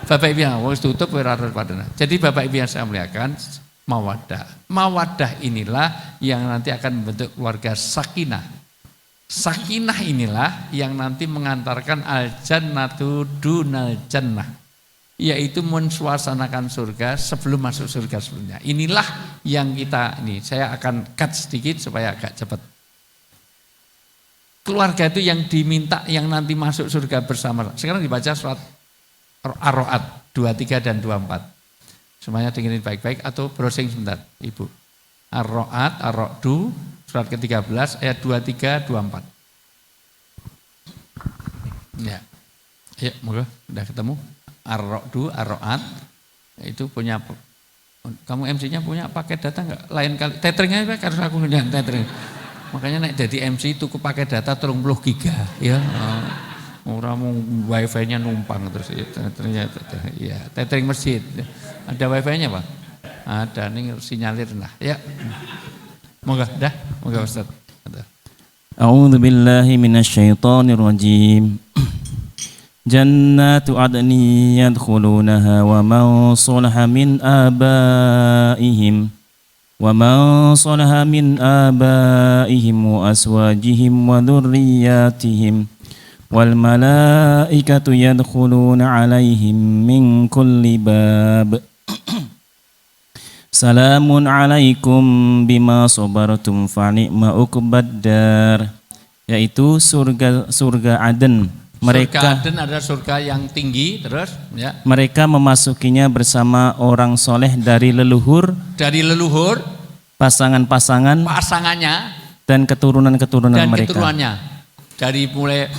Bapak Ibu yang wis tutup ora padana. Jadi Bapak Ibu yang saya muliakan, mawaddah. Mawaddah inilah yang nanti akan membentuk keluarga sakinah. Sakinah inilah yang nanti mengantarkan al-jannatu dunal jannah, yaitu mensuasanakan surga sebelum masuk surga sebelumnya. Inilah yang kita ini, saya akan cut sedikit supaya agak cepat. Keluarga itu yang diminta yang nanti masuk surga bersama. Sekarang dibaca surat Ar-Ra'd 23 dan 24. Semuanya dengerin baik-baik atau browsing sebentar, Ibu. Ar-Ra'd surat ke-13 ayat 23 24. Ya. Ya, moga udah ketemu. Ar-Ra'd itu punya, kamu MC-nya punya paket data enggak? Lain kali tetheringnya harus aku ngejalan tethering. Makanya naik jadi MC tuku pakai data 30 giga ya. Orang mau wifi-nya numpang terus ya, ternyata ya tethering masjid. Ada wifi-nya Pak? Ada nih sinyalir nah ya. Moga Ustaz. A'udzu billahi minasyaitonir rajim. Jannatu adni yadkhulunaha wa man salaha min abaihim وَمَنْ صَلَحَ مِنْ آبَائِهِمْ وَأَزْوَاجِهِمْ وَذُرِّيَّاتِهِمْ وَالْمَلَائِكَةُ يَدْخُلُونَ عَلَيْهِمْ مِنْ كُلِّ بَابٍ سَلَامٌ عَلَيْكُمْ بِمَا صَبَرْتُمْ فَنِعْمَ عُقْبَى الدَّارِ, yaitu surga Aden. Surga Aden adalah surga yang tinggi, terus ya. Mereka memasukinya bersama orang soleh dari leluhur, pasangannya, dan keturunan mereka. Keturunannya. Dari mulai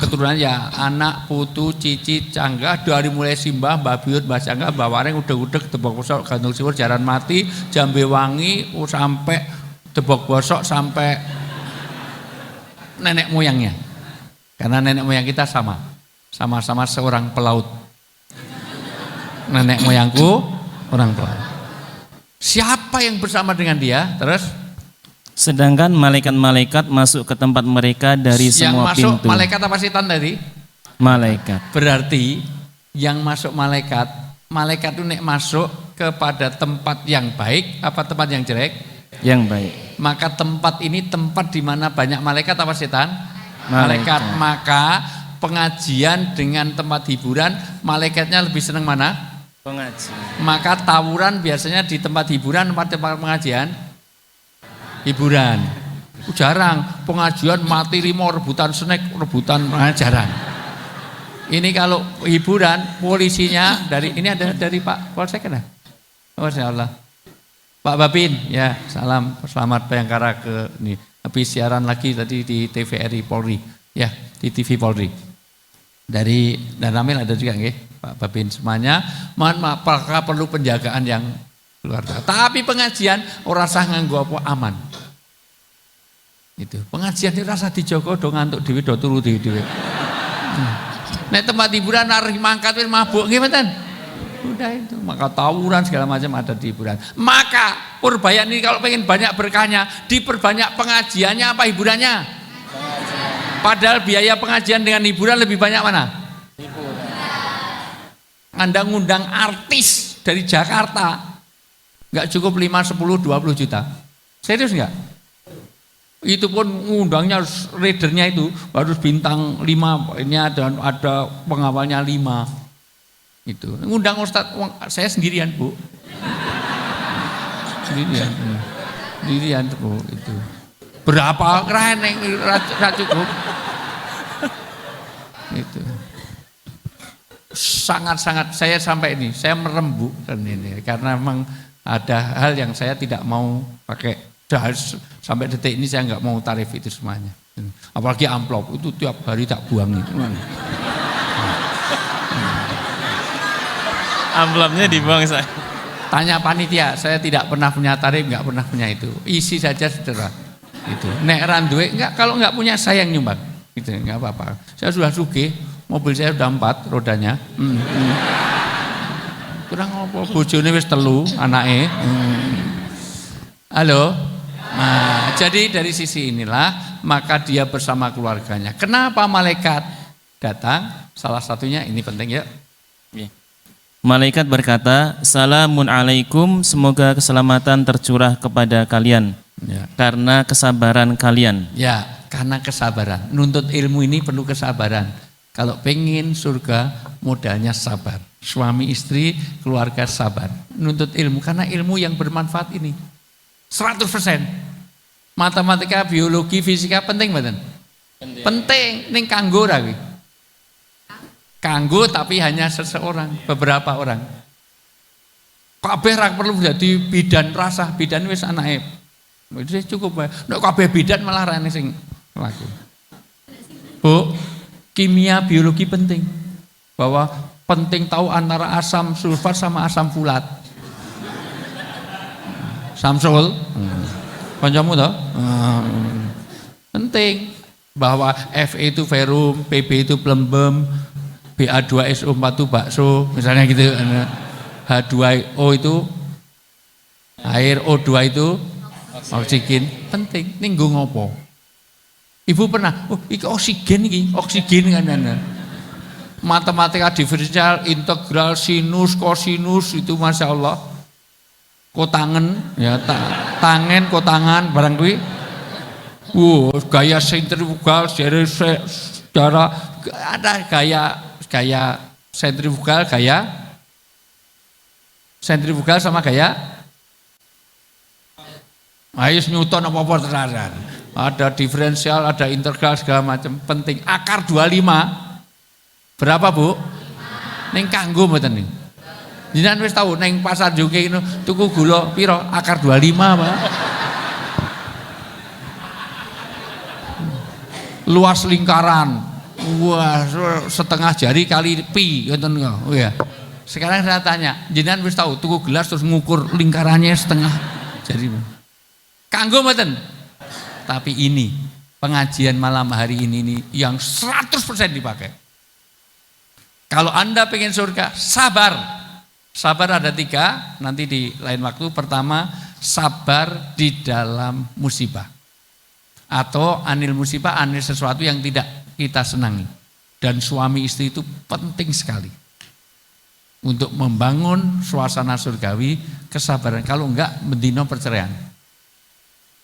keturunan ya anak, putu, cici, canggah, dari mulai simbah, mbah biut, mbah canggah, mbah wareng, udeg-udeg, tebok bosok, gantung siwur, jaran mati, jambe wangi, sampai tebok bosok, sampai nenek moyangnya. Karena nenek moyang kita sama-sama seorang pelaut. Nenek moyangku orang pelaut. Siapa yang bersama dengan dia? Terus? Sedangkan malaikat-malaikat masuk ke tempat mereka dari semua pintu. Yang masuk malaikat apa setan tadi? Malaikat. Berarti yang masuk malaikat itu nek masuk kepada tempat yang baik apa tempat yang jelek? Yang baik. Maka tempat ini tempat di mana banyak malaikat apa setan? Malaikat. Maka pengajian dengan tempat hiburan, malaikatnya lebih senang mana? Pengajian. Maka tawuran biasanya di tempat hiburan, tempat pengajian, hiburan. Jarang pengajian mati limo, rebutan snack, rebutan jarang. Ini kalau hiburan, polisinya dari ini ada dari Pak Polsek kan? Masya Allah. Pak Babin, ya salam selamat Bayangkara ke ini. Tapi siaran lagi tadi di TVRI Polri, ya di TV Polri. Dari dan Ramil ada juga nggih, Pak Babin semuanya. Mohon maaf, apakah perlu penjagaan yang luar biasa. Tapi pengajian orang sah nganggo apa aman. Itu pengajian itu rasa dijogo do ngantuk dhewe do turu dhewe. Nek tempat hiburan arep mangkat wis mabuk nggih mboten? Udah itu, maka tawuran segala macam ada di hiburan. Maka Purbayani kalau pengen banyak berkahnya, diperbanyak pengajiannya apa hiburannya? Padahal biaya pengajian dengan hiburan lebih banyak mana? Anda ngundang artis dari Jakarta, nggak cukup 5, 10, 20 juta. Serius nggak? Itu pun ngundangnya readernya itu harus bintang 5, ini ada pengawalnya 5. Itu ngundang Ustadz, saya sendirian Bu, sendirian Bu itu. Berapa keren yang cukup? Itu sangat-sangat saya sampai ini, saya merem Bu dan ini karena memang ada hal yang saya tidak mau pakai. Sampai detik ini saya nggak mau tarif itu semuanya. Apalagi amplop itu tiap hari tak buang itu. Amplopnya dibuang saya. Tanya panitia, saya tidak pernah punya tarif, nggak pernah punya itu. Isi saja saudara. Itu. Nek randuwe enggak, kalau nggak punya saya yang nyumbang. Gitu, nggak apa-apa. Saya sudah sugih, mobil saya sudah 4 rodanya. Kurang apa? Bojone wis 3 anake. Halo. Nah, jadi dari sisi inilah maka dia bersama keluarganya. Kenapa malaikat datang? Salah satunya ini penting ya. Malaikat berkata, "Salamun alaikum, semoga keselamatan tercurah kepada kalian Ya. karena kesabaran kalian." Ya, karena kesabaran. Nuntut ilmu ini perlu kesabaran. Kalau pengen surga, modalnya sabar. Suami istri, keluarga sabar. Nuntut ilmu, karena ilmu yang bermanfaat ini 100%. Matematika, biologi, fisika penting mboten? Penting. Ning kanggo ra kuwi. Kanggo tapi hanya seseorang, beberapa orang. Kabeh ra perlu jadi bidan rasa, bidan wis anake. Wis cukup wae. Nek kabeh bidan malah ra sing laku. Bu, kimia biologi penting. Bahwa penting tahu antara asam sulfat sama asam folat. Samsul. Kancamu toh? Penting bahwa Fe itu verum, Pb itu plembem, Ba2SO4 itu bakso, misalnya gitu. H2O itu air, O2 itu oksigen. Penting. Ning nggo ngopo? Ibu pernah, oh iki oksigen kan matematika diferensial, integral, sinus, kosinus itu Masya Allah. Kotangen, ya tangen, kotangan, barang kuwi. Gaya sentrifugal, secara ada gaya sentrifugal sama gaya Newton apa-apa teraran. Ada diferensial, ada integral segala macam. Penting. Akar 25 berapa Bu? Ning kanggo mboten nih. Jenengan wis tahu ning pasar Joge itu tuku gula piro? Akar 25 Pak. Luas lingkaran. Wah, setengah jari kali pi, ngoten kok. Oh ya. Sekarang saya tanya, jenengan wis tahu tuku gelas terus ngukur lingkarannya setengah jari. Kanggo mboten? Tapi ini pengajian malam hari ini yang 100% dipakai. Kalau Anda pengen surga, sabar. Sabar ada 3, nanti di lain waktu. Pertama, sabar di dalam musibah. Atau anil musibah, anil sesuatu yang tidak kita senangi. Dan suami istri itu penting sekali. Untuk membangun suasana surgawi, kesabaran. Kalau enggak, mendino perceraian.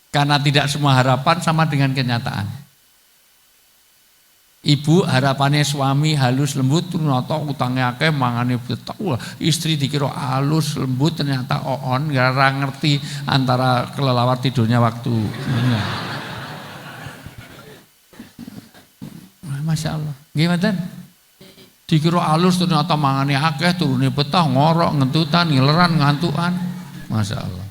Karena tidak semua harapan sama dengan kenyataan. Ibu harapannya suami halus lembut, ternyata utangnya akeh, mangane betul. Istri dikira halus lembut, ternyata oon, gak ngerti antara kelelawar tidurnya waktu. Masya Allah. Gimana? Dikira halus, ternyata mangane akeh, turunnya betah, ngorok, ngentutan, ngileran, ngantuan. Masya Allah.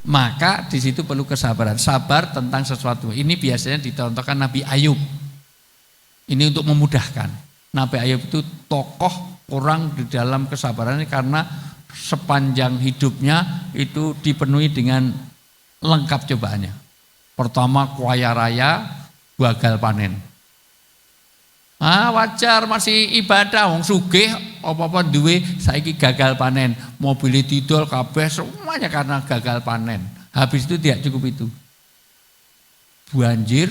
Maka di situ perlu kesabaran, sabar tentang sesuatu. Ini biasanya dicontohkan Nabi Ayub. Ini untuk memudahkan. Nabi Ayub itu tokoh orang di dalam kesabarannya karena sepanjang hidupnya itu dipenuhi dengan lengkap cobaannya. Pertama kaya raya, gagal panen. Wajar masih ibadah, wong sugih apa-apa duwe saiki gagal panen, mobil didol kabeh semuanya karena gagal panen. Habis itu tidak cukup itu. Banjir,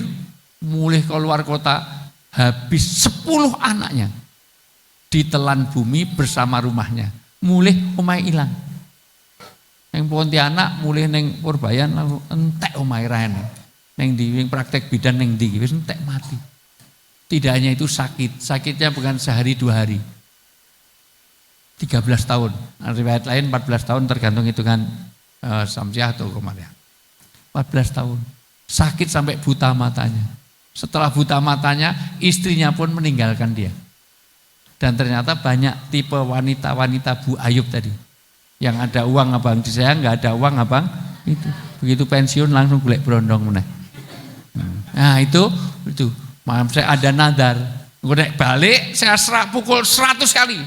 mulih keluar kota, habis 10 anaknya ditelan bumi bersama rumahnya. Mulih omahe ilang. Yang Pontianak mulih ning Purbayan langsung entek omahe rene. Ning ndi praktek bidan ning ndi wis entek mati. Tidak hanya itu sakit, sakitnya bukan sehari 2 hari. 13 tahun. Riwayat lain 14 tahun tergantung hitungan Samsiah atau Komariah. 14 tahun. Sakit sampai buta matanya. Setelah buta matanya, istrinya pun meninggalkan dia. Dan ternyata banyak tipe wanita-wanita Bu Ayub tadi. Yang ada uang abang di saya, nggak ada uang abang itu. Begitu pensiun langsung golek brondong meneh. Nah itu. Malam saya ada nadar. Gue balik saya pukul 100 kali.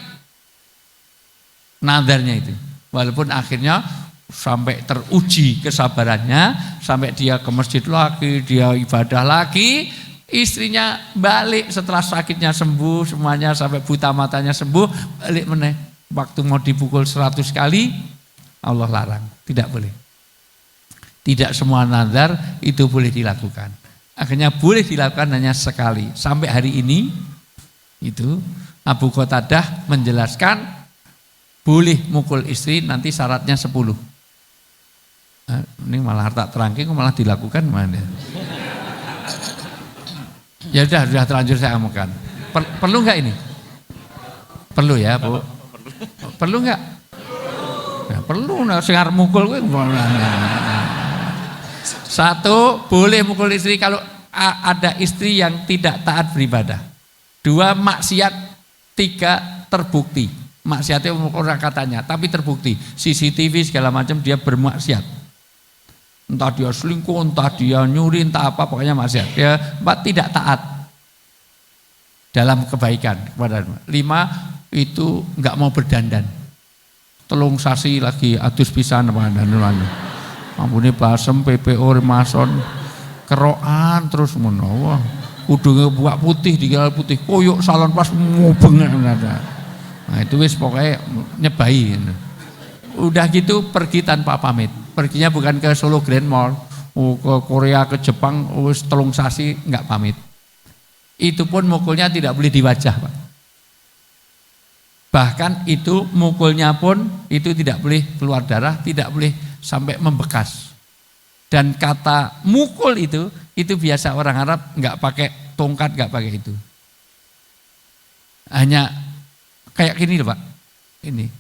Nadarnya itu. Walaupun akhirnya sampai teruji kesabarannya, sampai dia ke masjid lagi, dia ibadah lagi, istrinya balik setelah sakitnya sembuh semuanya sampai buta matanya sembuh, balik meneh. Waktu mau dipukul 100 kali, Allah larang, tidak boleh. Tidak semua nazar itu boleh dilakukan. Akhirnya boleh dilakukan hanya sekali. Sampai hari ini itu Abu Qatadah menjelaskan boleh mukul istri nanti syaratnya 10. Ini malah tak terangking malah dilakukan mana? Ya sudah terlanjur saya ngomongkan. Perlu nggak ini? Perlu ya Bu? Perlu nggak? Ya, perlu. Sengar mukul gue. Satu, boleh mukul istri kalau ada istri yang tidak taat beribadah. 2, maksiat. 3, terbukti. Maksiatnya orang katanya, tapi terbukti. CCTV segala macam dia bermaksiat. Entah dia selingkuh, entah dia nyuri, entah apa, pokoknya maksiat. Dia tidak taat dalam kebaikan kepada 5 itu enggak mau berdandan. Telung sasi lagi adus pisan dan ampune basem PPO Remason kerokan terus menawa. Kudunge buak putih dikira putih, koyok salon pas ngobeng. Nah itu wis pokoknya nyebai. Udah gitu pergi tanpa pamit. Perginya bukan ke Solo Grand Mall, ke Korea, ke Jepang, wis telung sasi enggak pamit. Itu pun mukulnya tidak boleh di wajah, Pak. Bahkan itu mukulnya pun itu tidak boleh keluar darah, tidak boleh sampai membekas. Dan kata mukul itu biasa orang Arab enggak pakai tongkat, enggak pakai itu. Hanya kayak gini loh Pak, ini.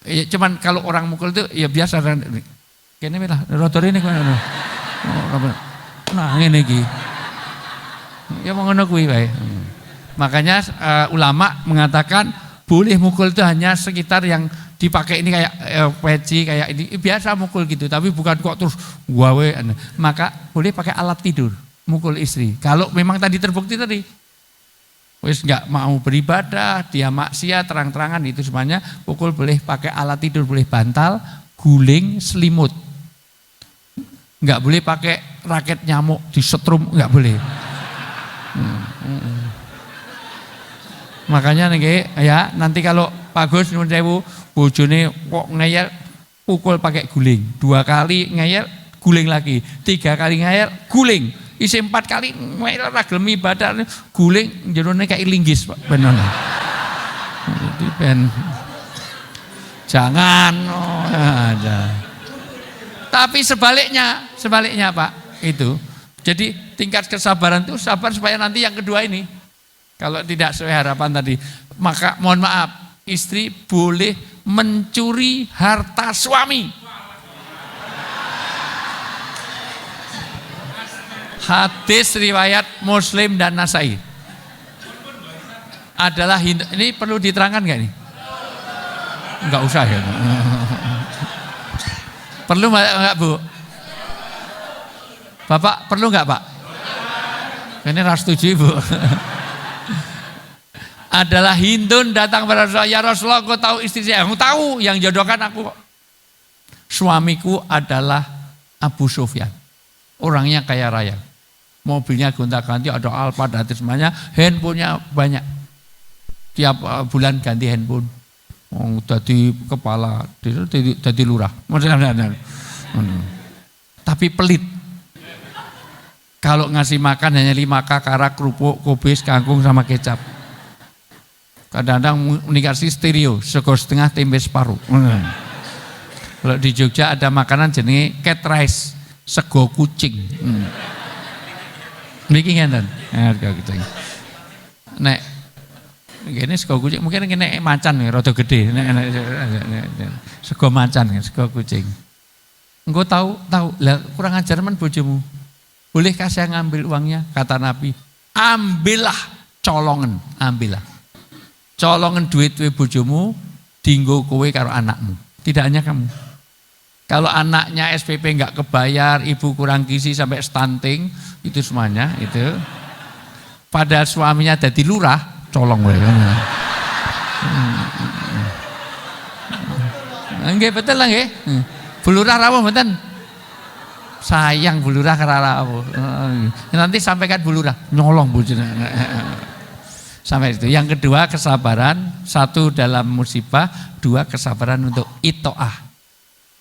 Ya, cuman kalau orang mukul itu ya biasa. Kene lah, rotor ini kan. Nah ngene iki. Ya mau ngono kuwi wae. Makanya ulama mengatakan boleh mukul itu hanya sekitar yang dipakai ini kayak peci kayak ini biasa mukul gitu, tapi bukan kok terus gawe. Maka boleh pakai alat tidur mukul istri. Kalau memang tadi terbukti tadi wis enggak mau beribadah, dia maksiat terang-terangan itu semuanya pukul boleh pakai alat tidur, boleh bantal, guling, selimut. Enggak boleh pakai raket nyamuk disetrum, enggak boleh. Makanya nih ya nanti kalau Pak Gus nyuwun sewu bojone kok ngeyel pukul pakai guling. 2 kali ngeyel guling lagi, 3 kali ngeyel guling. Isi 4 kali ngeyel ra gelem ibadah guling jerone kayak linggis Pak bener. Jadi ben jangan ada. Tapi sebaliknya Pak itu. Jadi tingkat kesabaran itu sabar supaya nanti yang kedua ini kalau tidak sesuai harapan tadi, maka mohon maaf istri boleh mencuri harta suami. Hadis riwayat Muslim dan Nasai. Adalah ini perlu diterangkan nggak ini? Enggak usah ya. Perlu enggak Bu? Bapak perlu enggak Pak? Ini harus setuju Bu. Adalah Hindun datang pada Rasulullah, ya Rasulullah kau tahu istri saya? Aku tahu, yang jodohkan aku. Suamiku adalah Abu Sufyan. Orangnya kaya raya. Mobilnya gonta-ganti, ada Alphard, ada semuanya, handphonenya banyak. tiap bulan ganti handphone. Dadi kepala, dadi lurah. Tapi pelit. Kalau ngasih makan hanya 5 kakarak, kerupuk, kubis, kangkung sama kecap. Kadang-kadang dikasih stereo, sego setengah tempe separuh. Kalau di Jogja ada makanan jenis cat rice, sego kucing. Niki ngenten. Sego kucing. Nek ngene sego kucing mungkin kene macan rada gede. Sego macan, sego kucing. Engko tahu. Lah kurang ajar men bojomu. Bolehkah saya ngambil uangnya? Kata Nabi, ambillah colongan, ambillah. Colongan duit bojomu, dinggo kowe karo anakmu. Tidak hanya kamu. Kalau anaknya SPP enggak kebayar, ibu kurang gizi sampai stunting, itu semuanya itu. Padahal suaminya jadi lurah, colong wae. Nggih betul lah nggih. Bu Lurah rawuh mboten? Sayang Bu Lurah karena nanti sampaikan Bu Lurah nyolong Bu. Sampai itu. Yang kedua kesabaran, 1 dalam musibah, 2 kesabaran untuk itoah,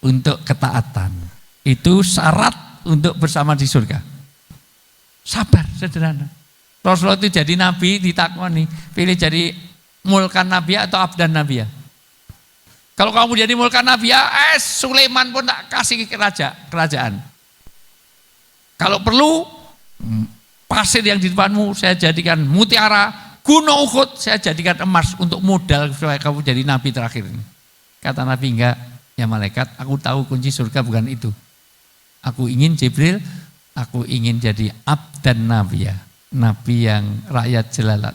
untuk ketaatan. Itu syarat untuk bersama di surga. Sabar, sederhana. Rasulullah itu jadi nabi ditakoni, pilih jadi mulkan nabiya atau abdan nabiya. Kalau kamu jadi mulkan nabiya, Sulaiman pun tak kasih kerajaan. Kalau perlu pasir yang di depanmu saya jadikan mutiara, gunung Uhud saya jadikan emas untuk modal supaya kamu jadi nabi terakhir ini. Kata Nabi, enggak ya malaikat, aku tahu kunci surga bukan itu. Aku ingin Jibril, aku ingin jadi abdan nabiya, nabi yang rakyat jelatan.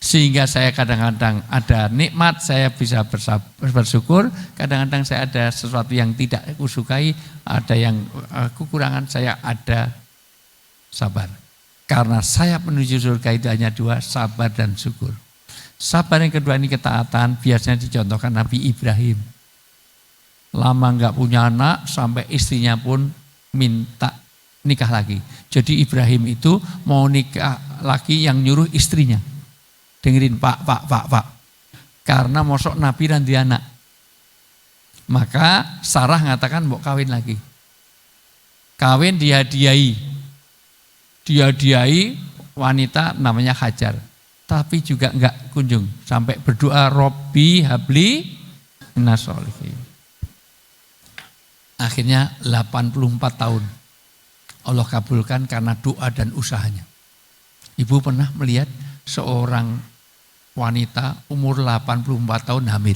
Sehingga saya kadang-kadang ada nikmat, saya bisa bersyukur. Kadang-kadang saya ada sesuatu yang tidak aku sukai, ada yang kekurangan, saya ada sabar. Karena saya menuju surga itu hanya 2, sabar dan syukur. Sabar yang kedua ini ketaatan, biasanya dicontohkan Nabi Ibrahim. Lama enggak punya anak, sampai istrinya pun minta nikah lagi. Jadi Ibrahim itu mau nikah lagi yang nyuruh istrinya. Dengerin Pak. Karena mosok Nabi dan dia anak. Maka Sarah ngatakan mau kawin lagi. Kawin dihadiahi wanita namanya Hajar. Tapi juga enggak kunjung. Sampai berdoa Robbi habli minas sholihin. Akhirnya 84 tahun. Allah kabulkan karena doa dan usahanya. Ibu pernah melihat seorang wanita umur 84 tahun hamil.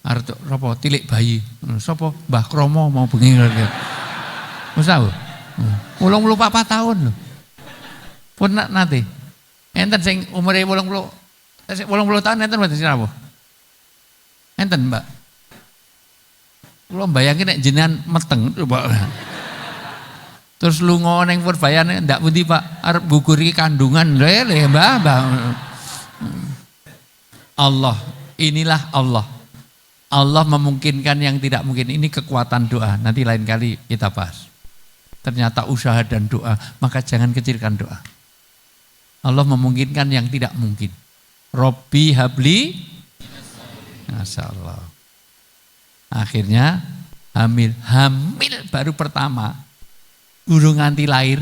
Arep apa tilik bayi. Sapa? Mbah Kromo mau bengi lho. Wis tahu. 84 tahun lho. Pun nanti. Enten sing umure 80 tahun enten mboten sira apa? Enten, Mbak. Kula mbayangke nek jenengan meteng coba. Terus lunga ning Purbayan ndak pundi Pak, arep gugur iki kandungan lho Mbah. Allah, inilah Allah. Allah memungkinkan yang tidak mungkin. Ini kekuatan doa. Nanti lain kali kita bahas. Ternyata usaha dan doa, maka jangan kecilkan doa. Allah memungkinkan yang tidak mungkin. Robbi habli, Masya Allah. Akhirnya hamil baru pertama, urung nganti lahir,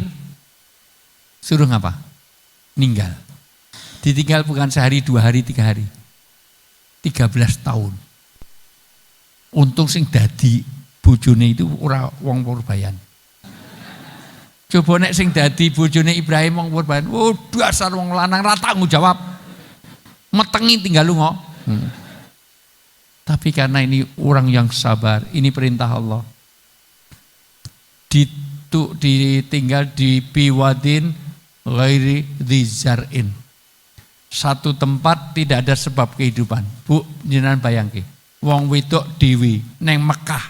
suruh ngapa? Ninggal. Ditinggal bukan sehari, 2 hari, 3 hari. 13 tahun. Untung sing dadi bojone itu ora wong Purbayan. Coba nek sing dadi bojone Ibrahim wong Purbayan, dasar wong lanang ra tanggung jawab. Metengi tinggal lunga. Tapi karena ini orang yang sabar, ini perintah Allah. Ditinggal di biwadin ghairi dzar'in. Satu tempat tidak ada sebab kehidupan. Bu, jenengan bayangke. Wong wedok dewi neng Mekah.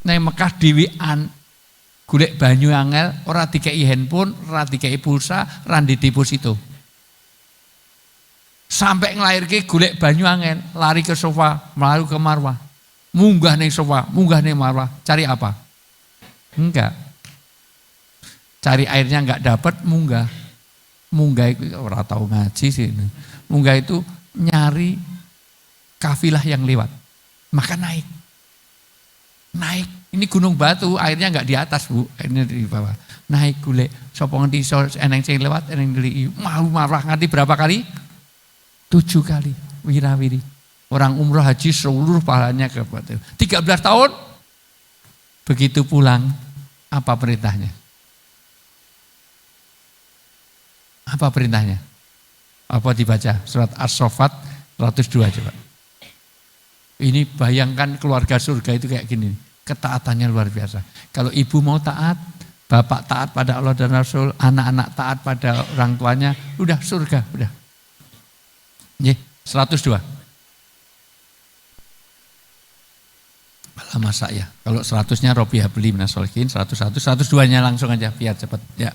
Neng Mekah dewian golek banyu angel, ora dikei handphone, ora dikei pulsa, ora di deposito. Sampai ngelahirke golek banyu angel, lari ke sofa, melayu ke Marwah. Munggah neng sofa, munggah neng Marwah, cari apa? Enggak. cari airnya nggak dapat, munggah. Munggah itu orang tahu ngaji sih. Munggah itu nyari kafilah yang lewat, maka naik. Ini gunung batu, airnya nggak di atas bu, airnya di bawah. Naik golek, sapa ngerti iso eneng sing lewat, eneng ndeliki. Mau marah nganti berapa kali? 7 kali. Wirawiri. Orang umroh haji seluruh pahalanya ke batu. 13 tahun. Begitu pulang, apa perintahnya? Apa perintahnya? Apa dibaca? Surat As-Saffat 102 coba. Ini bayangkan keluarga surga itu kayak gini. Ketaatannya luar biasa. Kalau ibu mau taat, bapak taat pada Allah dan Rasul, anak-anak taat pada orang tuanya, udah surga, udah. 102. Lama saya. Kalau 100-nya Robiah beli minasolihin, 101, 102-nya langsung aja biar cepat. Ya.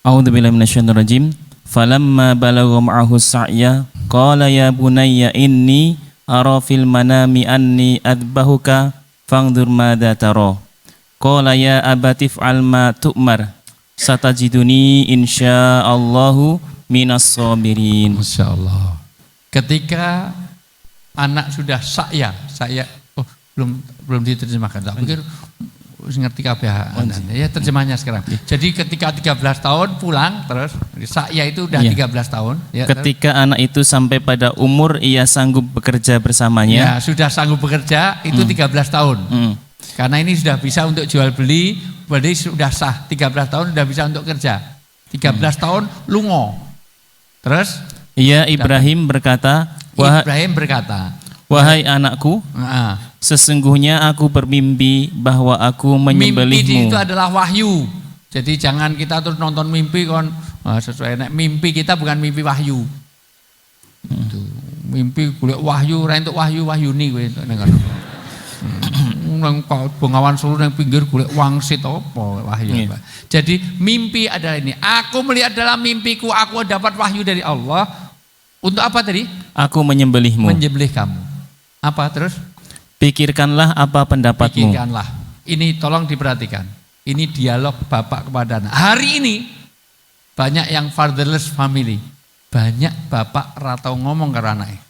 A'udzubillahi minasyaitonirrajim. Falamma balagha ma'ahu sa'ya qala ya bunayya inni ara fil manami anni adbahuka fangdur madza tara. Qala ya abati fa'al ma tu'mar satajiduni insyaallahu minas sabirin. Masyaallah. Ketika anak sudah saya belum diterjemahkan. Tak pikir ngerti kabeh anaknya. Ya terjemahnya sekarang. Jadi ketika 13 tahun pulang terus saya itu udah 13 tahun ya, ketika terus anak itu sampai pada umur ia sanggup bekerja bersamanya. Ya, sudah sanggup bekerja itu 13 tahun. Karena ini sudah bisa untuk jual beli, berarti sudah sah 13 tahun sudah bisa untuk kerja. 13 tahun lungo. Terus Ibrahim berkata, wahai anakku, sesungguhnya aku bermimpi bahwa aku menyembelihmu. Mimpi itu adalah wahyu. Jadi jangan kita terus nonton mimpi sesuai mimpi kita bukan mimpi wahyu. Mimpi golek wahyu, ra entuk wahyu-wahyuni kowe entuk nang kono. Nang Bengawan Solo nang pinggir golek wangsit apa wahyu. Jadi mimpi adalah ini. Aku melihat dalam mimpiku aku dapat wahyu dari Allah. Untuk apa tadi? Aku menyembelihmu. Menyembelih kamu. Apa terus? Pikirkanlah apa pendapatmu. Pikirkanlah. Ini tolong diperhatikan. Ini dialog bapak kepada anak. Hari ini banyak yang fatherless family. Banyak bapak ratau ngomong ke anaknya.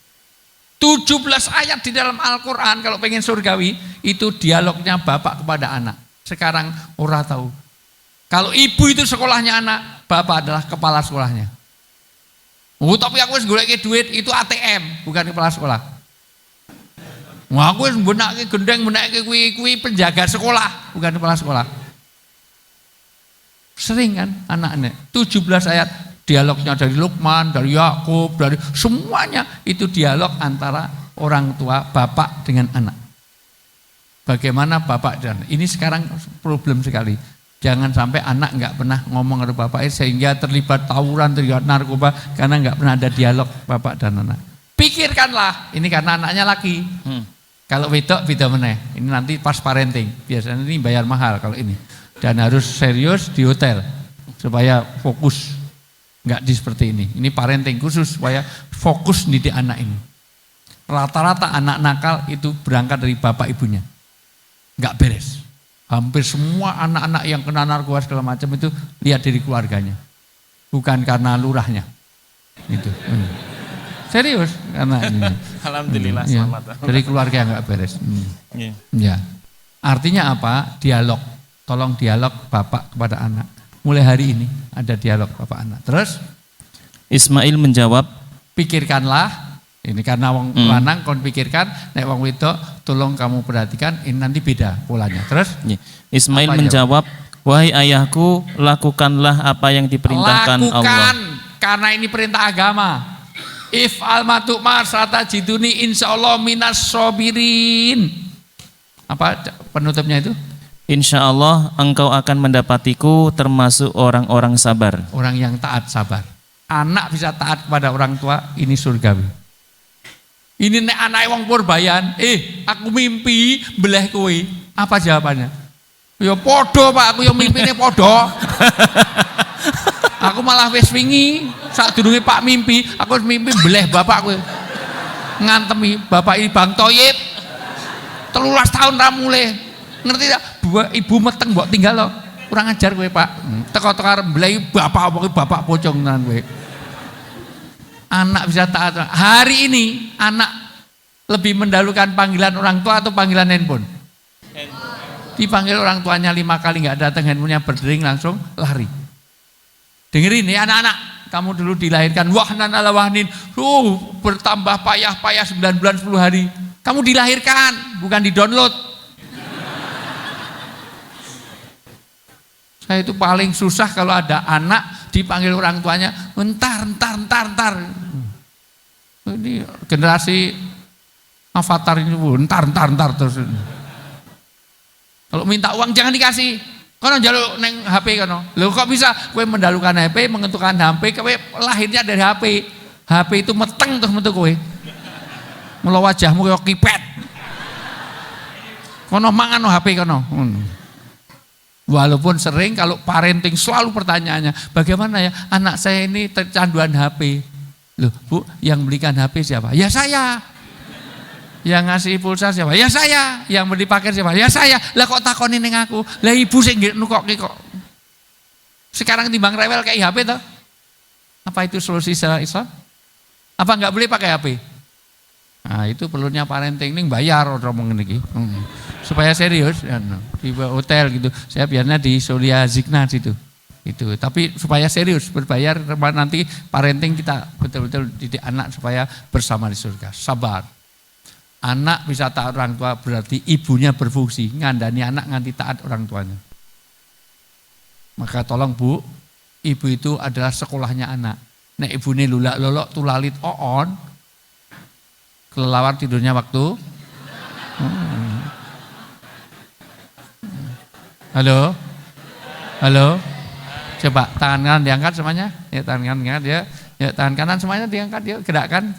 17 ayat di dalam Al-Quran kalau pengen surgawi itu dialognya bapak kepada anak. Sekarang ora tahu. Kalau ibu itu sekolahnya anak, bapak adalah kepala sekolahnya. Tapi aku wis golek duit itu ATM bukan kepala sekolah. Wah aku wis benake gendeng benake kuwi penjaga sekolah bukan kepala sekolah. Sering kan anak-anak 17 ayat dialognya dari Luqman, dari Yakub, dari semuanya itu dialog antara orang tua bapak dengan anak. Bagaimana bapak dan ini sekarang problem sekali. Jangan sampai anak nggak pernah ngomong ke bapaknya sehingga terlibat tawuran, terlibat narkoba karena nggak pernah ada dialog bapak dan anak. Pikirkanlah, ini karena anaknya laki. Kalau wedok beda meneh. Ini nanti pas parenting. Biasanya ini bayar mahal kalau ini. Dan harus serius di hotel supaya fokus. Nggak di seperti ini. Ini parenting khusus supaya fokus didik anak ini. Rata-rata anak nakal itu berangkat dari bapak ibunya. Nggak beres. Hampir semua anak-anak yang kena narkoba segala macam itu lihat dari keluarganya. Bukan karena lurahnya. Itu. Serius karena ini. Alhamdulillah ya, selamat. dari keluarga yang nggak beres. Ya. Artinya apa? Dialog. Tolong dialog bapak kepada anak. Mulai hari ini ada dialog bapak anak. Terus Ismail menjawab, pikirkanlah. Ini karena wong lanang kon pikirkan, nek wong wedok tolong kamu perhatikan, ini nanti beda polanya. Terus Ismail menjawab, wahai ayahku, lakukanlah apa yang diperintahkan Allah. Lakukan, karena ini perintah agama. If'al ma tu'mar satajiduni insyaallah minas sabirin. Apa penutupnya itu? Insya Allah engkau akan mendapatiku termasuk orang-orang sabar. Orang yang taat sabar. Anak bisa taat kepada orang tua, ini surgawi. Ini nek anak wong Purbayan, aku mimpi belah kowe. Apa jawabannya? Ya podo Pak, aku yang mimpine podo. Aku malah wis wingi sadurunge Pak mimpi, aku mimpi belah bapak kowe. Ngantemi bapak ini Bang Toyib. 13 tahun ra mulih. Ngerti tak? Ibu meteng mbok tinggal lo. Kurang ajar kowe, Pak. Teko-teko arep mblai bapak pocong tenan kowe. Anak bisa taat. Hari ini anak lebih mendahulukan panggilan orang tua atau panggilan handphone? Dipanggil orang tuanya 5 kali nggak datang, handphonenya berdering langsung lari. Dengerin nih anak-anak, kamu dulu dilahirkan wahnan ala wahnin, bertambah payah-payah 9 bulan 10 hari. Kamu dilahirkan, bukan di-download. Saya itu paling susah kalau ada anak dipanggil orang tuanya, entar. Ini generasi avatar ini, entar terus. Kalau minta uang jangan dikasih. Kono njaluk neng HP kono. Loh kok bisa kowe mendahulukan HP, menentukan HP, kowe lahirnya dari HP. HP itu meteng terus metu kowe. Mula wajahmu kaya kipet. Kono mangan no HP kono. Walaupun sering kalau parenting selalu pertanyaannya, bagaimana ya anak saya ini kecanduan HP. Loh Bu, yang belikan HP siapa? Ya saya. Yang ngasih pulsa siapa? Ya saya. Yang beli paket siapa? Ya saya. Lah kok takoni ning aku? Lah ibu sing nukokke kok. Sekarang timbang rewel kayak HP toh? Apa itu solusi secara Islam? Apa enggak boleh pakai HP? Nah, itu perlunya parenting ning bayar ngomong iki. Supaya serius di hotel gitu. Saya biarnya di Solia Zikna situ. Itu. Tapi supaya serius berbayar nanti parenting kita betul-betul didik anak supaya bersama di surga. Sabar. Anak bisa taat orang tua berarti ibunya berfungsi, ngandani anak nganti taat orang tuanya. Maka tolong Bu, ibu itu adalah sekolahnya anak. Nek ibune lulak lolok tulalit oon, kelelawar tidurnya waktu. Halo. Coba tangan kanan diangkat semuanya. Ya tangan kanan diangkat ya. Ya tangan kanan semuanya diangkat ya. Gerakan.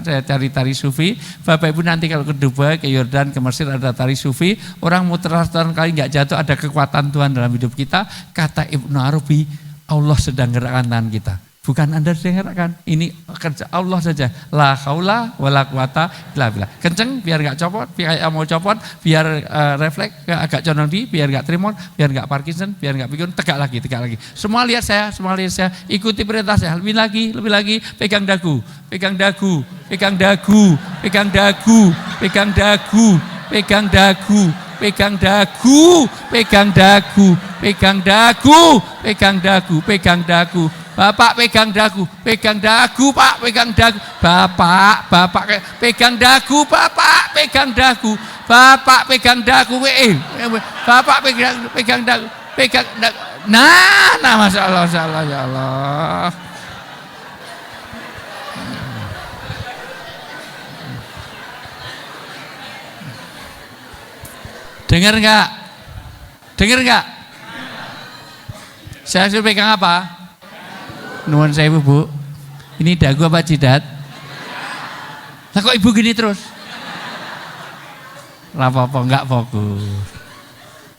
Saya cari tari sufi. Bapak Ibu nanti kalau ke Dubai, ke Yordan, ke Mesir ada tari sufi. Orang muter kali nggak jatuh, ada kekuatan Tuhan dalam hidup kita. Kata Ibnu Arabi, Allah sedang gerakkan tangan kita. Bukan Anda sedang gerakkan. Ini kerja Allah saja. La haula wala quwata illa billah. Kenceng biar nggak copot, biar mau copot, biar refleks agak condong di, biar nggak tremor, biar nggak Parkinson, biar nggak pikun, tegak lagi. Semua lihat saya, ikuti perintah saya. Lebih lagi, pegang dagu. Bapak pegang dagu, Pak, pegang dagu. Bapak pegang dagu, Bapak pegang dagu. Bapak pegang dagu, Bapak pegang dagu. Nah, Masya Allah, ya Allah. Dengar enggak? Saya suruh pegang apa? Nuwun sewu Bu, ini dagu apa jidat? Lah kok ibu gini terus? Lah apa enggak fokus.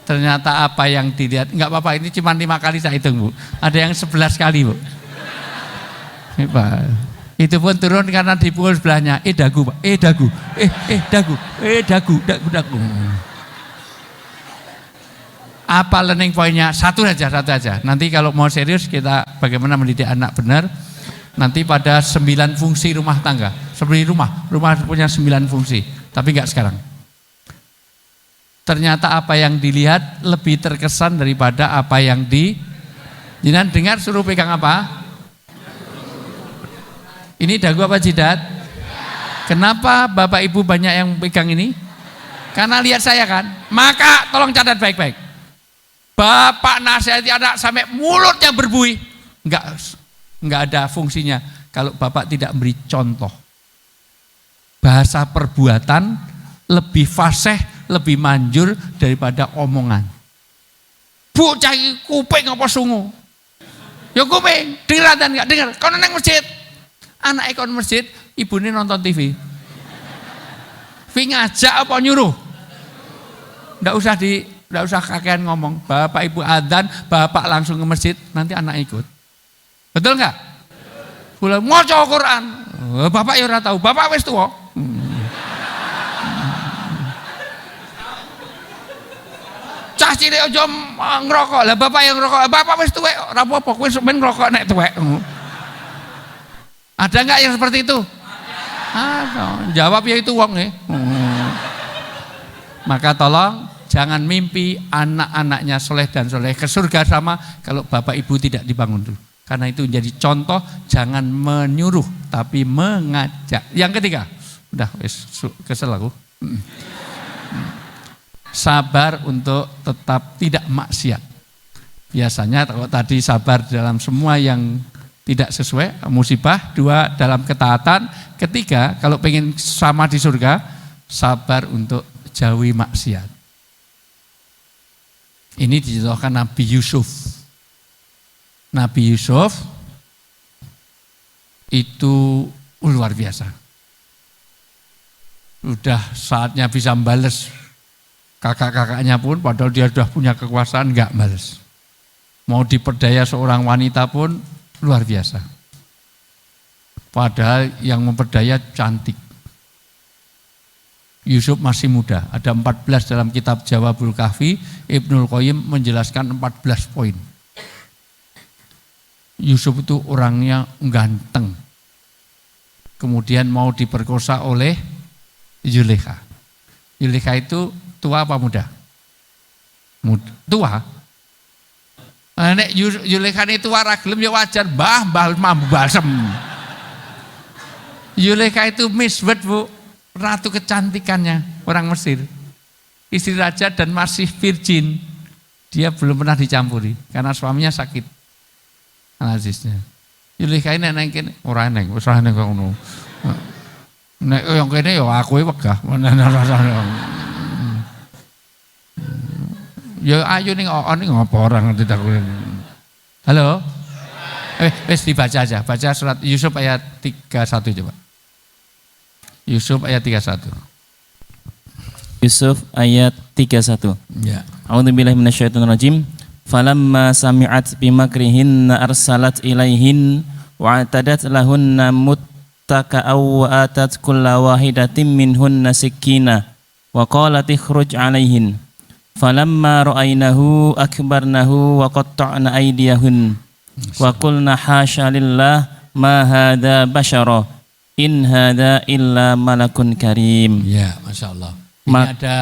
Ternyata apa yang dilihat, enggak apa-apa, ini cuma 5 kali saya hitung Bu. Ada yang 11 kali Bu. Itu pun turun karena dipukul sebelahnya. Dagu Pak, dagu. Apa learning point-nya? Satu aja. Nanti kalau mau serius kita bagaimana mendidik anak benar. Nanti pada 9 fungsi rumah tangga. Seperti rumah punya 9 fungsi. Tapi enggak sekarang. Ternyata apa yang dilihat lebih terkesan daripada apa yang Jangan dengar suruh pegang apa? Ini dagu apa jidat? Kenapa Bapak Ibu banyak yang pegang ini? Karena lihat saya kan. Maka tolong catat baik-baik. Bapak nasihati anak sampai mulutnya berbuih, enggak ada fungsinya kalau Bapak tidak beri contoh. Bahasa perbuatan lebih fasih, lebih manjur daripada omongan. Bu cari kuping apa sungu? Ya kuping, dengar dan enggak dengar. Kau neng masjid, anak ikon masjid, ibu ini nonton TV. Ngajak apa nyuruh? Enggak usah kakean ngomong. Bapak Ibu adzan, Bapak langsung ke masjid, nanti anak ikut. Betul enggak? Pulang maca Quran. Bapak ya ora tahu, Bapak wis tuwa. cah cilik aja ngerokok. Lah bapak yang ngerokok, bapak wis tuwek, ora apa-apa kowe sampeyan ngerokok nek tuwek. Ada enggak yang seperti itu? Ada. Jawab ya itu wong nih. Maka tolong jangan mimpi anak-anaknya soleh dan soleh ke surga sama kalau bapak ibu tidak dibangun dulu. Karena itu menjadi contoh, jangan menyuruh tapi mengajak. Yang ketiga, udah kesel aku. Sabar untuk tetap tidak maksiat. Biasanya kalau tadi sabar dalam semua yang tidak sesuai, musibah. 2 dalam ketaatan. Ketiga, kalau pengen sama di surga, sabar untuk jauhi maksiat. Ini dicontohkan Nabi Yusuf. Nabi Yusuf itu luar biasa. Udah saatnya bisa bales kakak-kakaknya pun, padahal dia sudah punya kekuasaan, enggak bales. Mau diperdaya seorang wanita pun luar biasa. Padahal yang memperdaya cantik. Yusuf masih muda, ada 14 dalam kitab Jawabul Kahfi, Ibnul Qayyim menjelaskan 14 poin. Yusuf itu orangnya ganteng. Kemudian mau diperkosa oleh Zulaikha. Zulaikha itu tua apa muda? Tua. Nek Zulaikha ini tua ra gelem ya wajar, mbah mambu balsem. Zulaikha itu miswet, Bu, ratu kecantikannya orang Mesir. Istri raja dan masih virgin. Dia belum pernah dicampuri karena suaminya sakit. Aziznya. Zulaikha ini nang kene ora neng, wis ora neng ngono. Nek yang kene ya aku wegah. Ya ayo ning ngopo orang ngerti tak. Halo? Wis dibaca aja. Baca surat Yusuf ayat 31 coba. Yusuf ayat 31. Yusuf ayat 31. Ya. A'udzubillahi minasyaitonirrajim. Falamma sami'at bimakrihinna arsalat ilaihin wa atadat lahunna muttaka'aw wa atat kulla wahidatin minhunna sikkina wa qalat ikhruj alaihin. Falamma ra'aynahu akbarnahu wa qatta'na aydiyahun wa qulna hasya lillah ma hadza basyara in hadza illa malakun karim. Ya, Masya Allah. Ini ada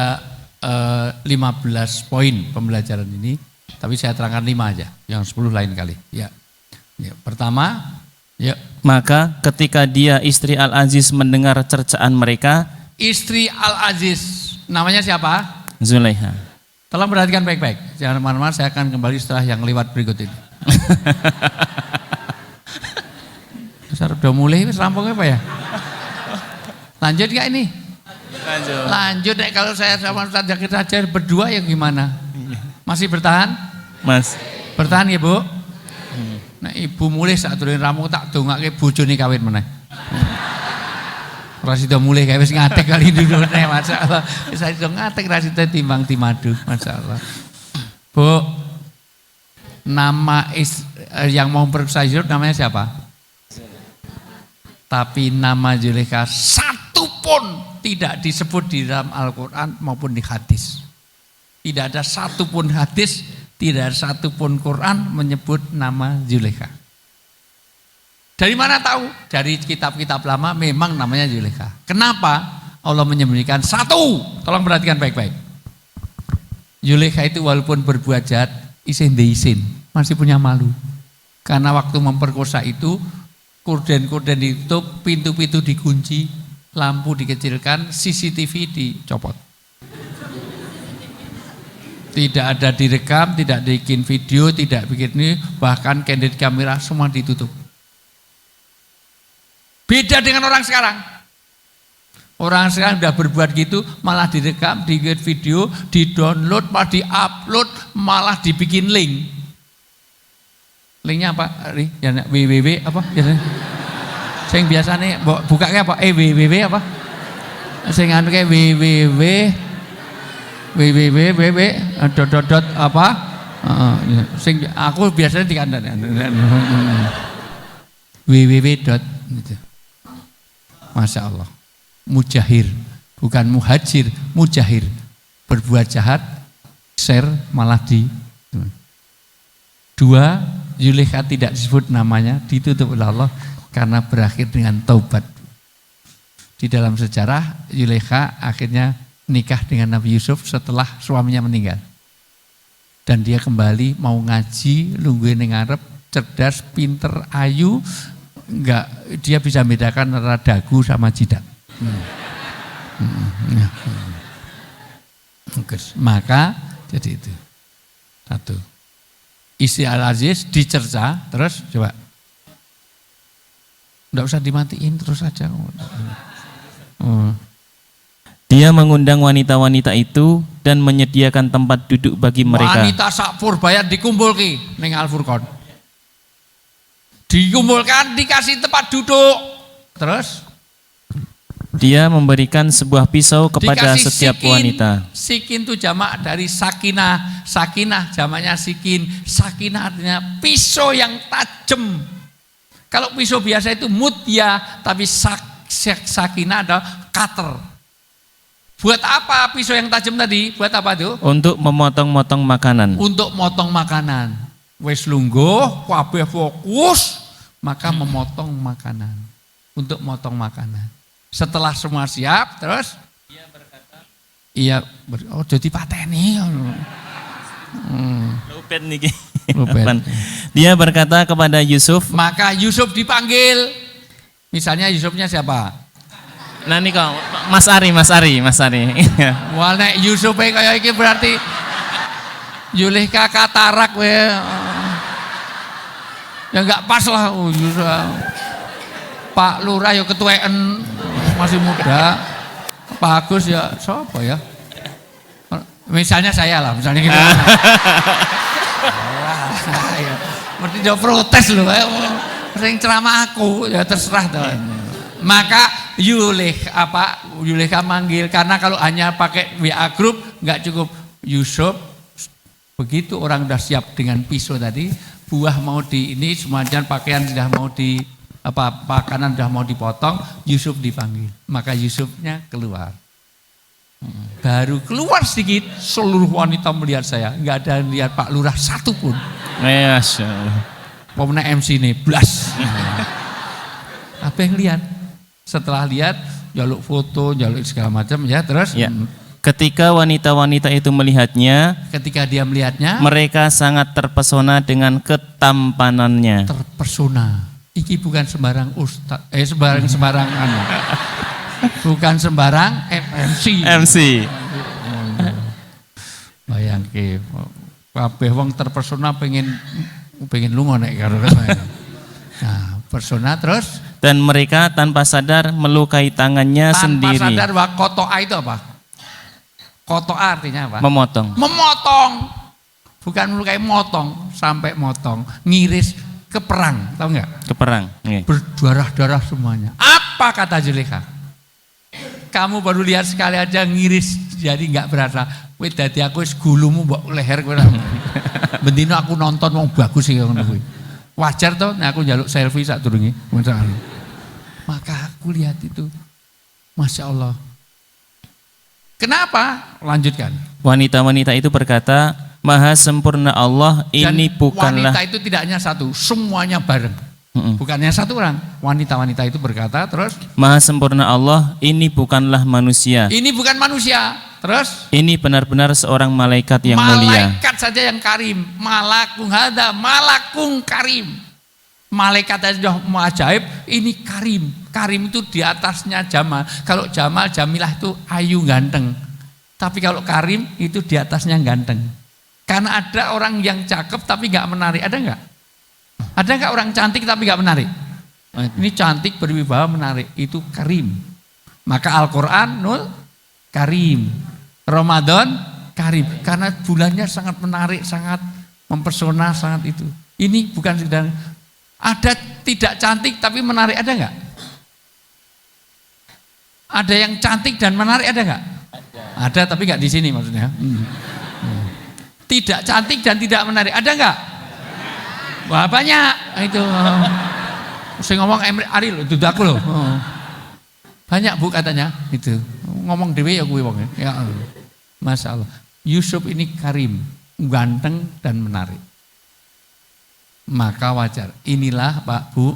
15 poin pembelajaran ini, tapi saya terangkan 5 aja, yang 10 lain kali. Ya. Pertama, ya. Maka ketika dia istri Al-Aziz mendengar cercaan mereka, istri Al-Aziz namanya siapa? Zulaikha. Tolong perhatikan baik-baik. Jangan kemana-mana, saya akan kembali setelah yang lewat berikut ini. Besar udah mulai, rampung apa ya? Lanjut gak ini? Lanjut deh, kalau saya sama Ustaz Zakir saja berdua ya gimana? Masih bertahan? Mas. Bertahan ya Bu? Nah ibu mulai saat turun rampung tak dongake bojone kawin meneh. Rasida mulai kayak wis ngatek kali dulu nih, masyaallah. Saya sudah ngatek Rasida timbang timadu, masyaallah. Bu, nama yang mau perkosa Yusuf namanya siapa? Tapi nama Zulaikha satu pun tidak disebut di dalam Al-Quran maupun di hadis. Tidak ada satu pun hadis, tidak ada satu pun Quran menyebut nama Zulaikha. Dari mana tahu? Dari kitab-kitab lama memang namanya Zulaikha. Kenapa Allah menyembunyikan satu? Tolong perhatikan baik-baik. Zulaikha itu walaupun berbuat jahat, isin masih punya malu. Karena waktu memperkosa itu, korden-korden ditutup, pintu-pintu dikunci, lampu dikecilkan, CCTV dicopot. Tidak ada direkam, tidak bikin video, tidak bikin ini, bahkan candid kamera semua ditutup. Beda dengan orang sekarang. Orang sekarang sudah berbuat gitu, malah direkam, dibikin video, di-download, malah di-upload, malah dibikin link. Linknya apa? Ya, www apa? Saya biasa nih buka kayak apa? www apa? Saya nganu kayak www dot apa? Aku biasanya dikandang. www dot gitu. Masya Allah, mujahir, bukan muhajir, mujahir. Berbuat jahat, share malah di dua, Zulaikha tidak disebut namanya, ditutup oleh Allah karena berakhir dengan taubat. Di dalam sejarah Zulaikha akhirnya nikah dengan Nabi Yusuf setelah suaminya meninggal. Dan dia kembali mau ngaji, lungguhin ning ngarep, cerdas, pinter, ayu, enggak, dia bisa membedakan antara dagu sama jidat. Maka jadi itu satu. Istri Al-Aziz dicerca, terus coba. Enggak usah dimatiin, terus saja. Dia mengundang wanita-wanita itu dan menyediakan tempat duduk bagi mereka. Wanita sak Purbayan dikumpulkan ning Al-Furqan. Dikumpulkan, dikasih tempat duduk. Terus dia memberikan sebuah pisau kepada dikasih setiap sikin. Wanita. Sikin itu jamak dari sakinah. Sakinah jamaknya sikin. Sakinah artinya pisau yang tajam. Kalau pisau biasa itu mutya, tapi sakinah adalah cutter. Buat apa pisau yang tajam tadi? Buat apa itu? Untuk memotong-motong makanan. Untuk motong makanan. Wes lungguh, kabeh fokus, maka memotong makanan. Untuk motong makanan. Setelah semua siap, terus dia berkata, iya, oh jadi pateni. Lupet nih. Lupet. Dia berkata kepada Yusuf, maka Yusuf dipanggil. Misalnya Yusufnya siapa? nah nih kok Mas Ari. Wah nek Yusuf kayak iki berarti Zulaikha katarak we. Ya enggak pas lah Yusuf. Pak Lurah ya ketuaan masih muda. Pak Agus ya siapa ya? Misalnya saya lah, misalnya gitu. Mesti dia protes loh, sering ceramah aku ya terserah tuh. Maka Zulaikha manggil karena kalau hanya pakai WA group nggak cukup. Yusuf begitu orang udah siap dengan pisau tadi, buah mau di ini, semacam pakaian sudah mau di makanan sudah mau dipotong, Yusuf dipanggil. Maka Yusufnya keluar. Baru keluar sedikit, seluruh wanita melihat saya. Enggak ada yang lihat Pak Lurah satu pun. Masya Allah. Pokoknya MC ini, blas. Apa yang lihat? Setelah lihat, jaluk foto, jaluk segala macam ya, terus. Ya. Ketika wanita-wanita itu melihatnya, ketika dia melihatnya, mereka sangat terpesona dengan ketampanannya. Terpesona. Iki bukan sembarang ustaz, sembarang anu. Bukan sembarang MC. Bayangke, kabeh wong terpesona pengen lunga nek karo. Nah, persona terus dan mereka tanpa sadar melukai tangannya sendiri. Tanpa sadar bahwa kotoa itu apa? Kotoa artinya apa? Memotong. Memotong. Bukan melukai, motong, sampai motong, ngiris ke perang, tahu enggak? Ke perang. Berdarah-darah semuanya. Apa kata Zulaikha? Kamu baru lihat sekali aja ngiris jadi enggak berasa. Kowe dadi aku wis gulumu mbok leher kowe. Bendino aku nonton wong bagus sih ngono kuwi. Wajar toh nek aku njaluk selfie sadurunge. Maka aku lihat itu. Masya Allah. Kenapa? Lanjutkan. Wanita-wanita itu berkata, Maha sempurna Allah, ini dan bukanlah. Wanita itu tidak hanya satu, semuanya bareng. Bukannya satu orang. Wanita-wanita itu berkata terus, Maha sempurna Allah, ini bukanlah manusia. ini bukan manusia. Terus, ini benar-benar seorang malaikat yang mulia. Malaikat saja yang karim. Malakung hada, malakung karim. Malaikat aja sudah ajaib, ini karim. Karim itu di atasnya Jamal. Kalau Jamal, Jamilah itu ayu ganteng. Tapi kalau karim itu di atasnya ganteng. Karena ada orang yang cakep tapi gak menarik. Ada enggak? Ada enggak orang cantik tapi gak menarik? Ini cantik, berwibawa, menarik. Itu karim. Maka Al-Quran karim. Ramadan karim. Karena bulannya sangat menarik, sangat mempesona, sangat itu. Ini bukan sedang. Ada tidak cantik tapi menarik, ada enggak? Ada yang cantik dan menarik, ada enggak? Ada tapi enggak di sini maksudnya. Tidak cantik dan tidak menarik, ada enggak? Wah banyak itu. Saya ngomong Emre Aril itu aku loh. Banyak Bu katanya itu. Ngomong dewe ya gue wong ya. Masya Allah. Yusuf ini karim, ganteng dan menarik. Maka wajar. Inilah Pak Bu,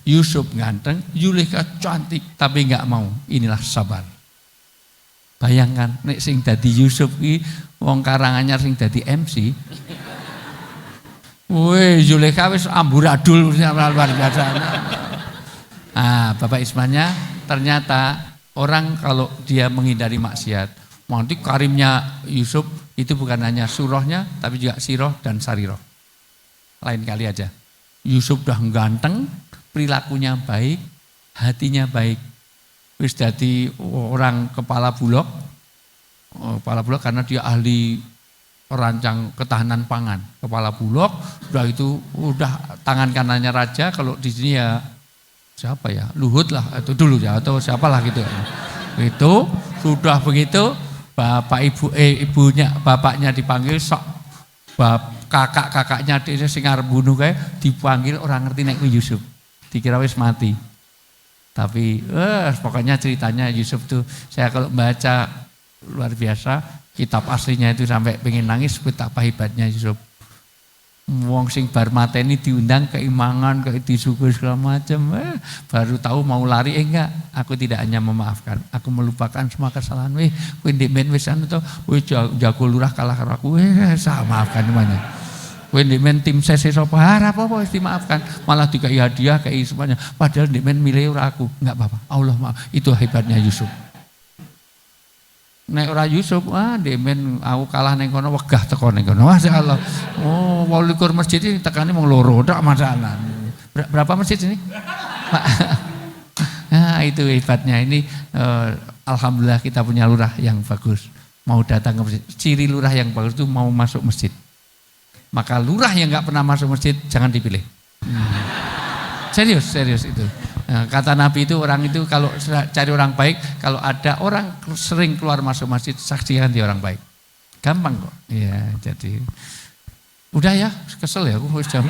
Yusuf ganteng, Zulaikha cantik tapi enggak mau. Inilah sabar. Bayangkan nek sing dadi Yusuf ki wong Karanganyar sing dadi MC. Woi, Zulaikha wis amburadul luar biasa. Ah, Bapak Ismanya, ternyata orang kalau dia menghindari maksiat, nanti karimnya Yusuf itu bukan hanya surahnya, tapi juga siroh dan sariroh. Lain kali aja. Yusuf udah ganteng, perilakunya baik, hatinya baik. Wis dadi orang kepala bulog karena dia ahli perancang ketahanan pangan. Kepala bulog, udah itu udah tangan kanannya raja, kalau di sini ya siapa ya, Luhut lah itu dulu ya, atau siapalah gitu. Itu sudah begitu bapak ibunya bapaknya dipanggil sok kakaknya dia sing arep bunuh kayak dipanggil orang ngerti nek Yusuf. Dikira wis mati. Tapi pokoknya ceritanya Yusuf tuh saya kalau baca luar biasa, kitab aslinya itu sampai pengen nangis betapa hebatnya Yusuf. Wong sing bar mateni diundang keimangan, kayak disuguh segala macam. Baru tahu mau lari enggak. Aku tidak hanya memaafkan, aku melupakan semua kesalahan. Kowe ndek men wis anu to, kowe jago lurah kalah karo aku. Saya maafkan semuanya. Kowe ndek men tim ses sapa harap apa wis dimaafkan. Malah dikai hadiah kayak semuanya. Padahal ndek men milih ora aku. Enggak apa-apa. Allah maaf. Itu hebatnya Yusuf. Nek ora Yusuf, demen aku kalah neng kono wegah teko neng kono. Masyaallah. Oh, 28 masjid ini tekane mung loro tok masalah. Berapa masjid ini? Nah, itu hebatnya ini alhamdulillah kita punya lurah yang bagus. Mau datang ke masjid. Ciri lurah yang bagus itu mau masuk masjid. Maka lurah yang enggak pernah masuk masjid jangan dipilih. Serius itu. Nah, kata Nabi itu orang itu kalau cari orang baik, kalau ada orang sering keluar masuk masjid, saksikan dia orang baik. Gampang kok. Iya, jadi udah ya, kesel ya aku jam.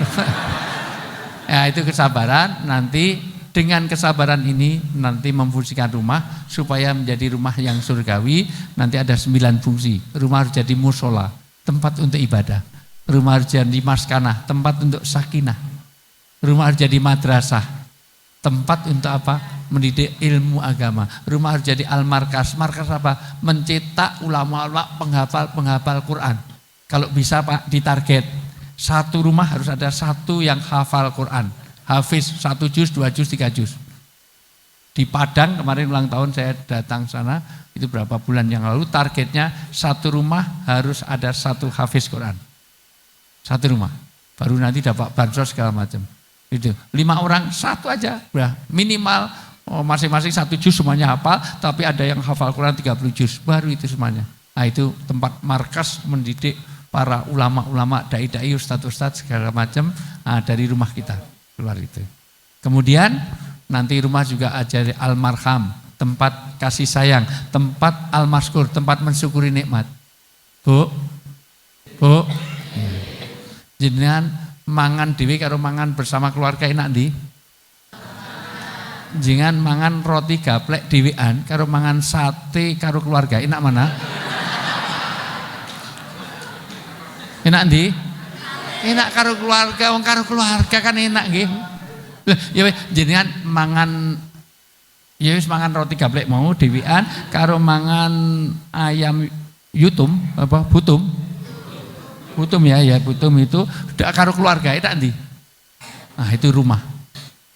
Ya, itu kesabaran. Nanti dengan kesabaran ini nanti memfungsikan rumah supaya menjadi rumah yang surgawi. Nanti ada 9 fungsi. Rumah harus jadi musola, tempat untuk ibadah. Rumah harus jadi maskanah, tempat untuk sakinah. Rumah harus jadi madrasah, tempat untuk apa? Mendidik ilmu agama. Rumah harus jadi al-markas. Markas apa? Mencetak ulama-ulama penghafal Quran. Kalau bisa Pak ditarget. Satu rumah harus ada satu yang hafal Quran. Hafiz 1 juz, 2 juz, 3 juz. Di Padang kemarin ulang tahun saya datang sana. Itu berapa bulan yang lalu. Targetnya satu rumah harus ada satu hafiz Quran. Satu rumah. Baru nanti dapat bansos segala macam. Itu 5 orang satu aja, minimal masing-masing 1 juz semuanya hafal, tapi ada yang hafal Quran 30 juz, baru itu semuanya. Nah itu tempat markas mendidik para ulama-ulama, dai-dai, ustadz-ustadz segala macam dari rumah kita keluar itu. Kemudian nanti rumah juga ajar al-marham, tempat kasih sayang, tempat al-maskur, tempat mensyukuri nikmat. Bu, jenengan mangan dewe karo mangan bersama keluarga enak ndi? Jangan mangan roti gaplek dhewean karo mangan sate karo keluarga enak mana? Enak ndi? Enak karo keluarga, wong karo keluarga kan enak nggih. Lah ya jenengan mangan ya wis mangan roti gaplek mau dhewean karo mangan ayam yutum apa butum. Butum ya butum itu udah karo keluarga itu nanti. Nah itu rumah.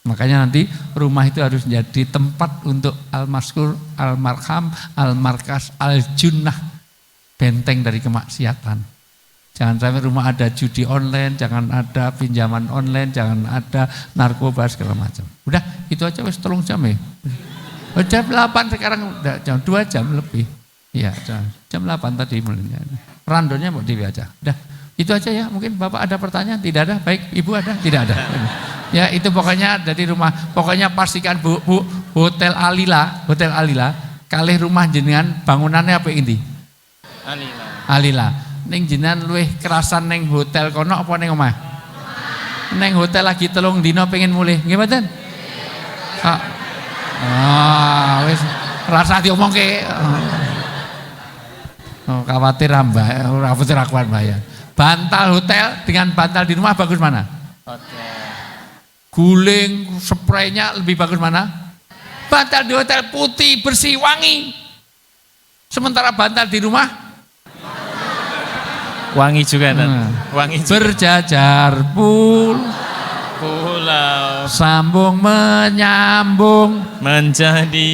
Makanya nanti rumah itu harus jadi tempat untuk al-maskur, al-marham, al-markas, al-junnah. Benteng dari kemaksiatan. Jangan sampai rumah ada judi online, jangan ada pinjaman online, jangan ada narkoba segala macam. Udah itu aja wis 3 jam ya. Jam 8 sekarang udah jam 2 jam lebih. Iya jam 8 tadi mulainya. Randonnya mau dewi aja. Udah, itu aja ya. Mungkin Bapak ada pertanyaan? Tidak ada? Baik, Ibu ada? Tidak ada. Ya, itu pokoknya dari rumah. Pokoknya pastikan Bu, Hotel Alila, kalih rumah jenengan bangunannya apa ini? Alila. Ning jenengan luwih kerasan ning hotel kono apa ning omah? Ning hotel lagi 3 dina pengen mulih. Nggih mboten? Wis rasa diomongke. Oh, khawatir aku bayar. Bantal hotel dengan bantal di rumah bagus mana? Hotel. Guling, spraynya lebih bagus mana? Bantal di hotel putih, bersih, wangi. Sementara bantal di rumah Wangi juga kan? Wangi juga. berjajar Pulau sambung menyambung. menjadi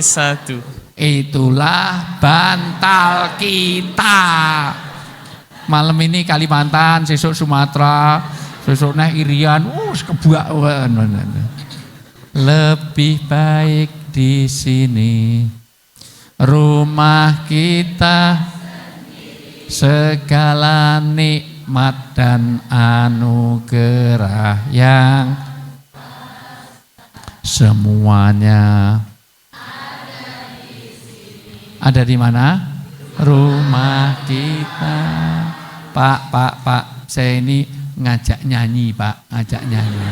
satu. Itulah bantal kita. Malam ini Kalimantan, besok Sumatera, besok nah Irian, kebuak. Lebih baik di sini. Rumah kita segala nikmat dan anugerah yang semuanya ada di mana? Rumah kita. Pak, saya ini ngajak nyanyi, Pak, ngajak nyanyi.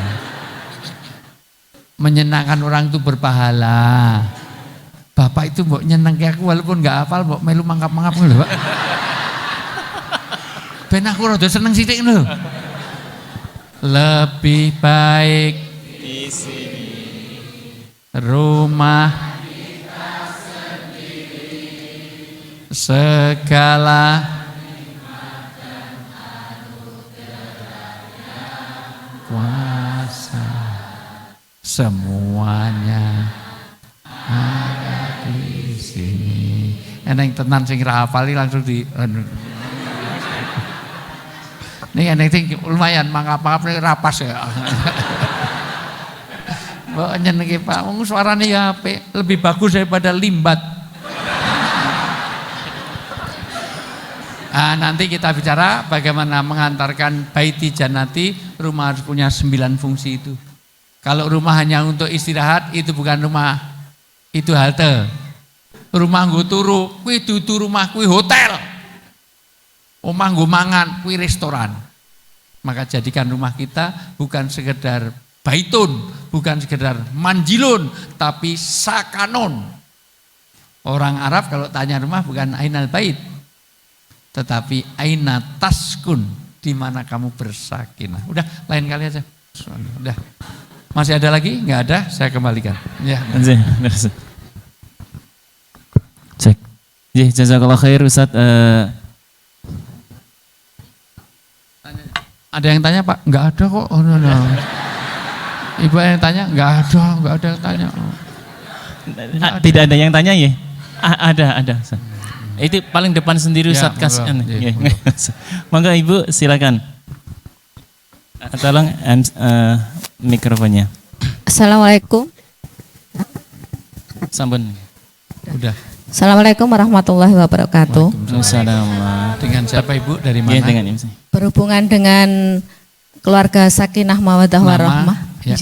Menyenangkan orang itu berpahala. Bapak itu mbok nyeneng ke aku walaupun nggak hafal, mbok melu mangkap-mangkap lho, Pak. Ben aku rada seneng sithik lho. Lebih baik Di sini. rumah segala kuasa semuanya ada di sini. Eneng tenan sing ra hafal langsung di Nih eneng sing lumayan mangap-mangap rapas ya. Mbok nyenengi Pak, wong suarane ya apik, lebih bagus daripada limbat. Nanti kita bicara bagaimana mengantarkan baiti jannati, rumah harus punya 9 fungsi itu. Kalau rumah hanya untuk istirahat, itu bukan rumah, itu halte. Rumah nggo turu, kuwi dudu rumah, kuwi hotel. Omah nggo mangan, kuwi restoran. Maka jadikan rumah kita bukan sekedar baitun, bukan sekedar manjilun, tapi sakanon. Orang Arab kalau tanya rumah bukan ainal bait, tetapi aina taskun, di mana kamu bersakinah. Udah, lain kali aja. Udah. Masih ada lagi? Enggak ada, saya kembalikan. Ya. Cek. Jazakallah khair Ustaz. Ada yang tanya, Pak? Enggak ada kok. Oh, no. Ibu yang tanya? Enggak ada yang tanya. Tidak ada yang tanya ya? Ada. Ustaz. Itu paling depan sendiri Ya, Ustaz monggo. Monggo Ibu silakan. Tolong mikrofonnya. Assalamualaikum. Sampun. Udah. Assalamualaikum warahmatullahi wabarakatuh. Waalaikumsalam. Dengan siapa Ibu? Dari mana? Iya, dengan Ibu. Berhubungan dengan keluarga Sakinah Mawaddah Warahmah. Ya.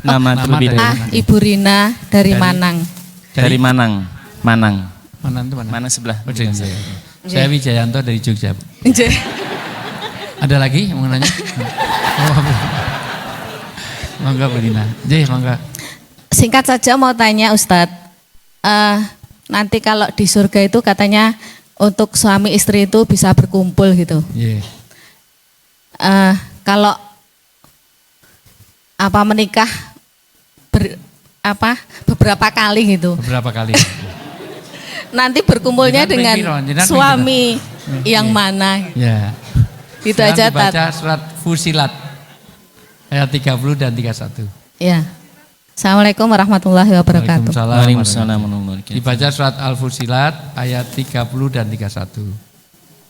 Nama terlebih dahulu. Ibu Rina dari Manang. Dari Manang. Mana itu mana? Mana sebelah? Oh, saya Wijayanto dari Jogja. Nggih. Ada lagi yang mau nanya? Mangga Bu Dina. Mangga. Singkat saja mau tanya Ustadz. Nanti kalau di surga itu katanya untuk suami istri itu bisa berkumpul gitu. Iya. Kalau menikah beberapa kali gitu. Beberapa kali. Nanti berkumpulnya dengan suami yang mana? Ya. Itu aja Baca surat Fusilat ayat 30 dan 31. Ya. Assalamualaikum warahmatullahi wabarakatuh. Waalaikumsalam warahmatullahi wabarakatuh. Dibaca surat Al-Fusilat ayat 30 dan 31.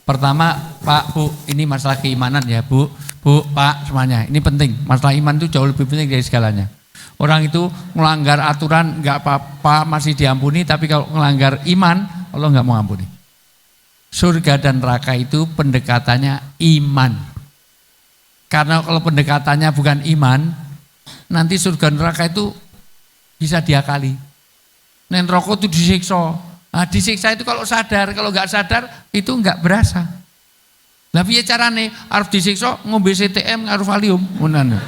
Pertama, Pak, Bu, ini masalah keimanan ya, Bu, Pak, semuanya. Ini penting. Masalah iman itu jauh lebih penting dari segalanya. Orang itu melanggar aturan nggak apa-apa masih diampuni, tapi kalau melanggar iman Allah nggak mau ampuni. Surga dan neraka itu pendekatannya iman. Karena kalau pendekatannya bukan iman, nanti surga neraka itu bisa diakali. Nen rokok itu disiksa. Nah, disiksa itu kalau sadar, kalau nggak sadar itu nggak berasa. Lah piye carane? Arep disiksa ngombe CTM karo Valium, ngono.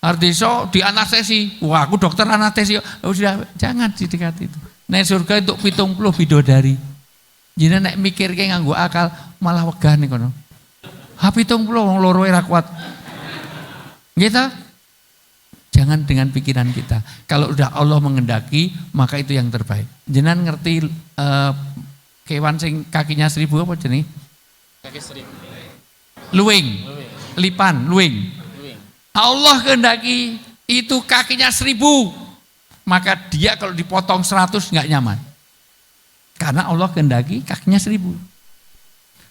Artiso di anestesi, wah aku dokter anestesi, sudah jangan didekati itu. Nek surga untuk 70 bidodari. Jenengan nek mikirke nganggo akal malah wegah ning kono. HP 70 wong loro ora kuat. Gitu. Jangan dengan pikiran kita. Kalau udah Allah mengendaki, maka itu yang terbaik. Jenengan ngerti kewan sing kakinya 1000 apa jenenge? Kaki 1000. Luwing. Lipan, luwing. Allah kehendaki itu kakinya 1000. Maka dia kalau dipotong 100 nggak nyaman. Karena Allah kehendaki kakinya 1000.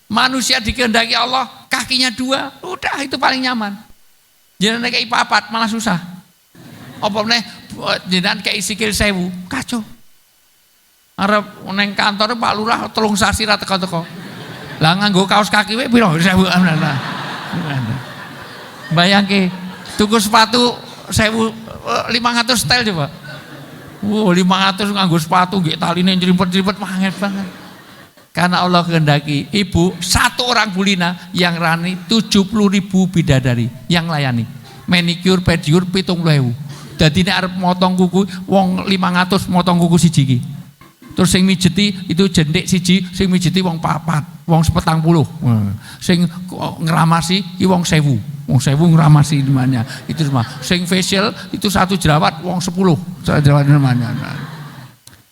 Manusia dikehendaki Allah kakinya 2, udah itu paling nyaman. Jangan kayak papat malah susah. Apa meneh jenengan kayak sikil 1000, kacau. Arep neng kantor Pak Lurah 3 sasi ra teko-teko. Lah nganggo kaos kaki wae piro 1000. Bayangke tuku sepatu 1500 setel coba. Wow, 500 nganggo sepatu nggih taline njripet-njripet banget banget. Karena Allah kehendaki, ibu satu orang bulina yang rani 70.000 bidadari yang layani. Manicure, pedicure 70.000. Dadi nek arep motong kuku wong 500 motong kuku siji iki. Terus sing mijeti itu jentik siji, sing mijeti wong 4, wong 40. Sing ngramasi iki wong 1000. Wong 1000 ngramasi namanya. Itu semua. Sing facial itu satu jerawat wong 10. Jerawat namanya.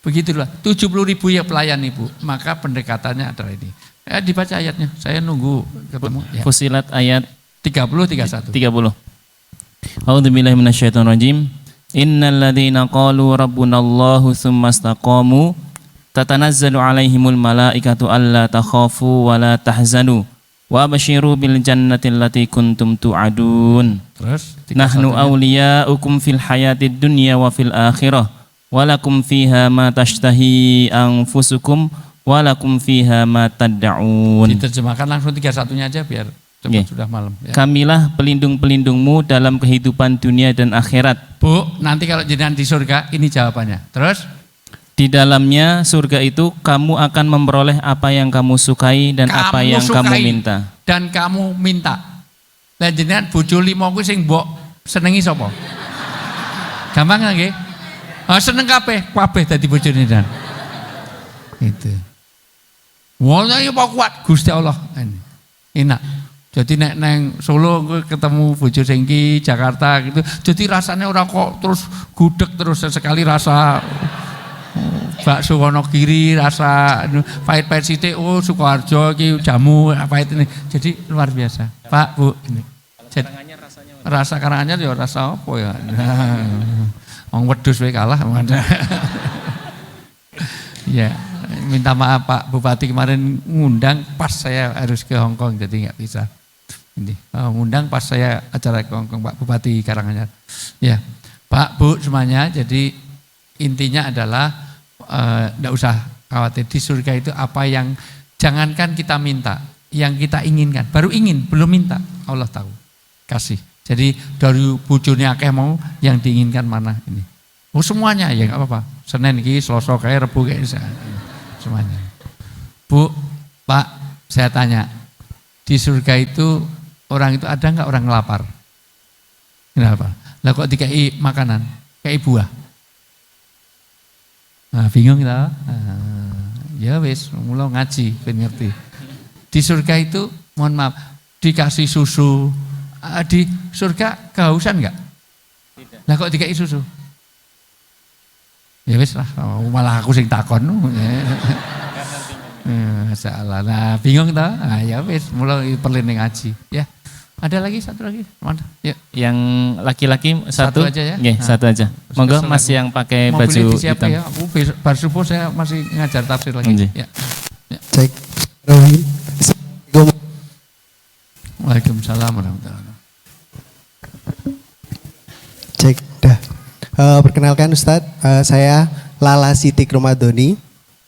Begitulah, 70.000 ya pelayan ibu. Maka pendekatannya adalah ini. Dibaca ayatnya, saya nunggu ketemu. Ya. Fusilat ayat 30, 31. 30. A'udzubillahi minasyaitonirrajim. Innal ladzina qalu rabbunallahu tsumma istaqamu tatanazzalu alaihimul malaikatu alla takhafu wa la tahzanu wa abshiru bil jannati allati kuntum tu'adun. Terus Nahnu awliya'ukum fil hayatid dunya wa fil akhirah. Walakum fiha ma tashtahi anfusukum walakum fiha ma tad'un. Diterjemahkan langsung 31-nya aja biar cepat sudah malam ya. Kamilah pelindung-pelindungmu dalam kehidupan dunia dan akhirat. Bu, nanti kalau jenengan di surga ini jawabannya. Terus di dalamnya surga itu kamu akan memperoleh apa yang kamu sukai dan apa yang kamu minta. Dan kamu minta. Lah jenengan bojo 5 kuwi sing mbok senengi sapa? Gampang nggih? Seneng kabeh dadi bojone dan. Itu. Wong ya apa kuat Gusti Allah. Enak. Jadi nek neng Solo gue ketemu bojo sing iki Jakarta gitu. Jadi rasanya orang kok terus gudeg terus sekali rasa bakso Wonogiri, rasa pahit-pahit sithik Sukoharjo iki jamu pahit ini. Jadi luar biasa. Pak, Bu, ini. Rasa Karanganyar ya rasa apa ya? Wong wedhus wae kalah. Ya, minta maaf Pak Bupati kemarin ngundang pas saya harus ke Hongkong jadi nggak bisa. Ini ngundang pas saya acara ke Hongkong Pak Bupati Karanganyar. Ya, Pak Bu semuanya. Jadi intinya adalah nggak usah khawatir di surga itu apa yang jangankan kita minta, yang kita inginkan. Baru ingin belum minta Allah tahu kasih. Jadi dari bojone akeh mau yang diinginkan mana ini. Oh semuanya ya enggak apa-apa. Senin iki, Selasa kae, Rebu kae semuanya. Bu, Pak, saya tanya. Di surga itu orang itu ada enggak orang lapar? Kenapa? Lah kok dikai makanan, kayak buah. Nah, bingung kita. Ya wis, mulai ngaji ben ngerti. Di surga itu mohon maaf dikasih susu. Di surga kehausan enggak? Tidak. Lah kok dikai susu? Ya wis lah, malah aku sing takon. Masalah. Nah, bingung ta? Nah, ya wis, mulai perlu ngaji, ya. Ada lagi satu lagi? Mana? Ya. Yang laki-laki satu aja ya. Nggih, satu aja. Monggo Mas yang pakai baju hitam. Ya, aku bar subuh saya masih ngajar tafsir lagi. Ya. Cek. Waalaikumsalam warahmatullahi wabarakatuh. Cek dah. Perkenalkan Ustadz, saya Lala Sitik Romadoni.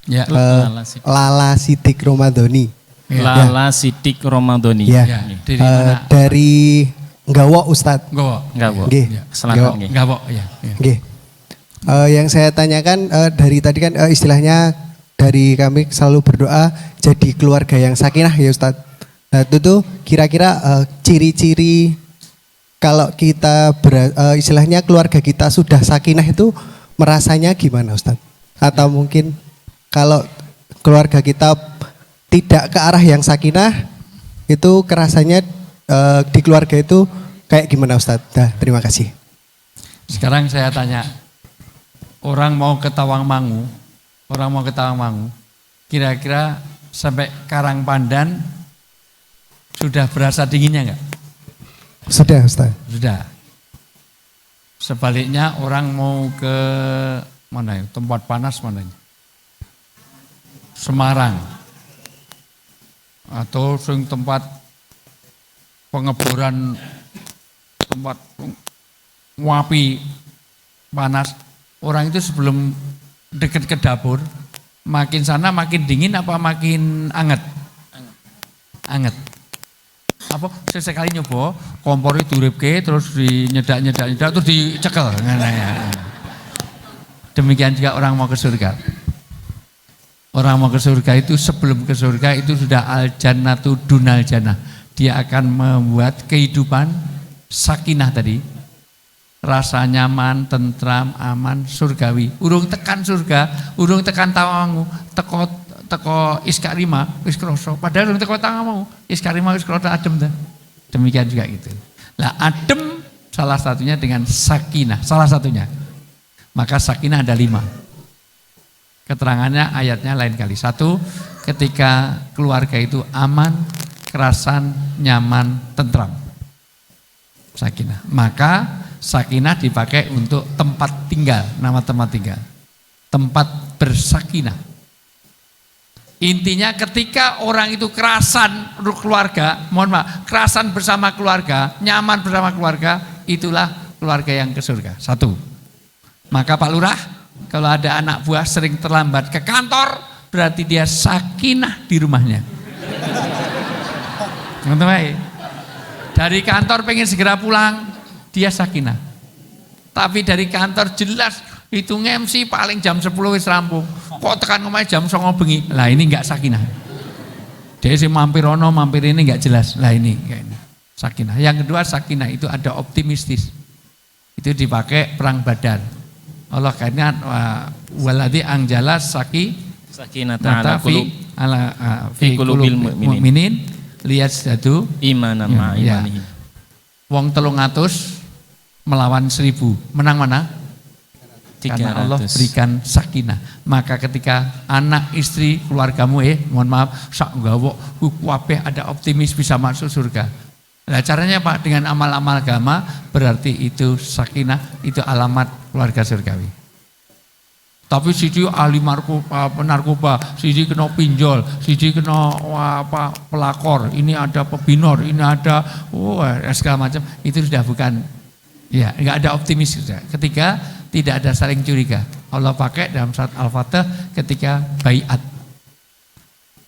Ya. Lala Sitik Romadoni. Lala Sitik Romadoni. Ya. Dari mana? Dari Nggawo Ustadz. Nggawo. Nggih. Selatan nggih. Nggawo ya. Nggih. Yang saya tanyakan dari tadi kan istilahnya dari kami selalu berdoa jadi keluarga yang sakinah ya Ustadz. Nah itu tuh kira-kira ciri-ciri kalau kita istilahnya keluarga kita sudah sakinah itu merasanya gimana Ustadz? Atau mungkin kalau keluarga kita tidak ke arah yang sakinah, itu kerasanya di keluarga itu kayak gimana Ustadz? Dah, terima kasih. Sekarang saya tanya, orang mau ke Tawangmangu, kira-kira sampai Karangpandan sudah berasa dinginnya enggak? Sudah Ustadz. Sudah. Sebaliknya orang mau ke mana ya? Tempat panas mana? Semarang. Atau tempat pengeboran, tempat wapi panas. Orang itu sebelum dekat ke dapur, makin sana makin dingin apa makin anget? Anget. Apa sesekali nyoba kompor itu duripke terus dinyedak terus dicekel. Demikian juga orang mau ke surga. Orang mau ke surga itu sebelum ke surga itu sudah al-jannatu dunal jannah. Dia akan membuat kehidupan sakinah tadi. Rasa nyaman, tentram, aman, surgawi. Urung tekan surga, urung tekan Tawangmangu, teko iskarima, wis kroso. Padahal urung teko Tawangmangu, iskarima wis kroso adem dah. Demikian juga gitu. Lah adem salah satunya dengan sakinah, salah satunya. Maka sakinah ada 5. Keterangannya ayatnya lain kali. 1, ketika keluarga itu aman, kerasan, nyaman, tentram. Sakinah. Maka sakinah dipakai untuk tempat tinggal, nama tempat tinggal. Tempat bersakinah. Intinya ketika orang itu kerasan keluarga, kerasan bersama keluarga, nyaman bersama keluarga, itulah keluarga yang ke surga. 1. Maka Pak Lurah, kalau ada anak buah sering terlambat ke kantor, berarti dia sakinah di rumahnya. Teman-teman, dari kantor pengen segera pulang, dia sakinah. Tapi dari kantor jelas itu MC paling jam 10 wis rampung. Kok tekan ngomongnya jam 09.00 bengi. Lah ini enggak sakinah. Dia sih mampir ono, mampir ini enggak jelas. Lah ini kayak ini. Sakinah. Yang kedua sakinah itu ada optimistis. Itu dipakai perang Badar. Allah kayaknya waladi angjala sakinata fi qulubil mu'minin liyazdadu imanan ma'imanihi. Wong 300 melawan 1000. Menang mana? Karena Allah berikan sakinah. Maka ketika anak, istri, keluargamu mohon maaf, sak nggawa kabeh ada optimis bisa masuk surga. Nah, caranya Pak dengan amal-amal agama berarti itu sakinah, itu alamat keluarga surgawi. Tapi siji ahli narkoba, siji kena pinjol, siji kena pelakor, ini ada pebinor, ini ada segala macam, itu sudah bukan, ya enggak ada optimis sudah. Ketiga, tidak ada saling curiga. Allah pakai dalam surat Al-Fatih ketika baiat.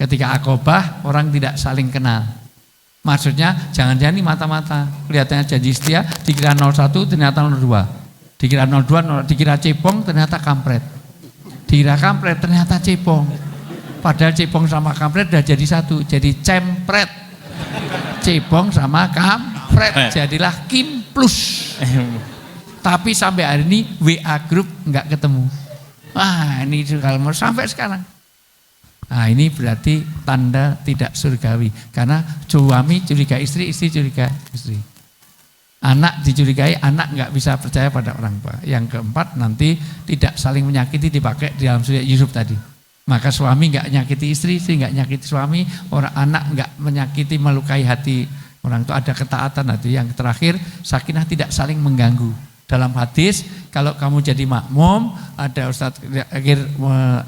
Ketika akobah orang tidak saling kenal. Maksudnya jangan-jangan ini mata-mata. Kelihatannya janji setia, dikira 01 ternyata 02. Dikira 02, dikira cepong ternyata kampret. Dikira kampret ternyata cepong. Padahal cepong sama kampret udah jadi satu, jadi cempret. Cepong sama kampret jadilah Kim Plus. Tapi sampai hari ini WA grup enggak ketemu. Wah, ini kalau mau sampai sekarang. Nah, ini berarti tanda tidak surgawi. Karena suami curiga istri, istri curiga istri. Anak dicurigai, anak enggak bisa percaya pada orang tua. Yang keempat, nanti tidak saling menyakiti dipakai di dalam surat Yusuf tadi. Maka suami enggak nyakiti istri, istri enggak nyakiti suami, orang anak enggak menyakiti melukai hati orang tua, ada ketaatan hati. Yang terakhir, sakinah tidak saling mengganggu. Dalam hadis, kalau kamu jadi makmum, ada Ustadz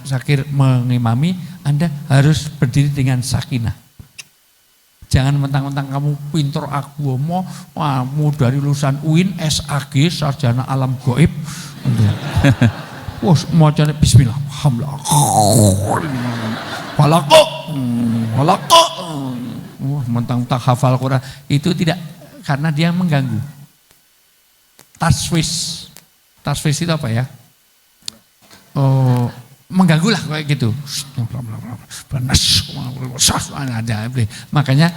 Zakir mengimami, Anda harus berdiri dengan sakinah. Jangan mentang-mentang kamu pintar agama, mau dari lulusan UIN, SAG, sarjana alam gaib. Wah, mau jadi bismillah, alhamdulillah. Walako. Wah, mentang-mentang hafal Quran, itu tidak, karena dia mengganggu. Taswis itu apa ya? Mengganggu lah kayak gitu. Makanya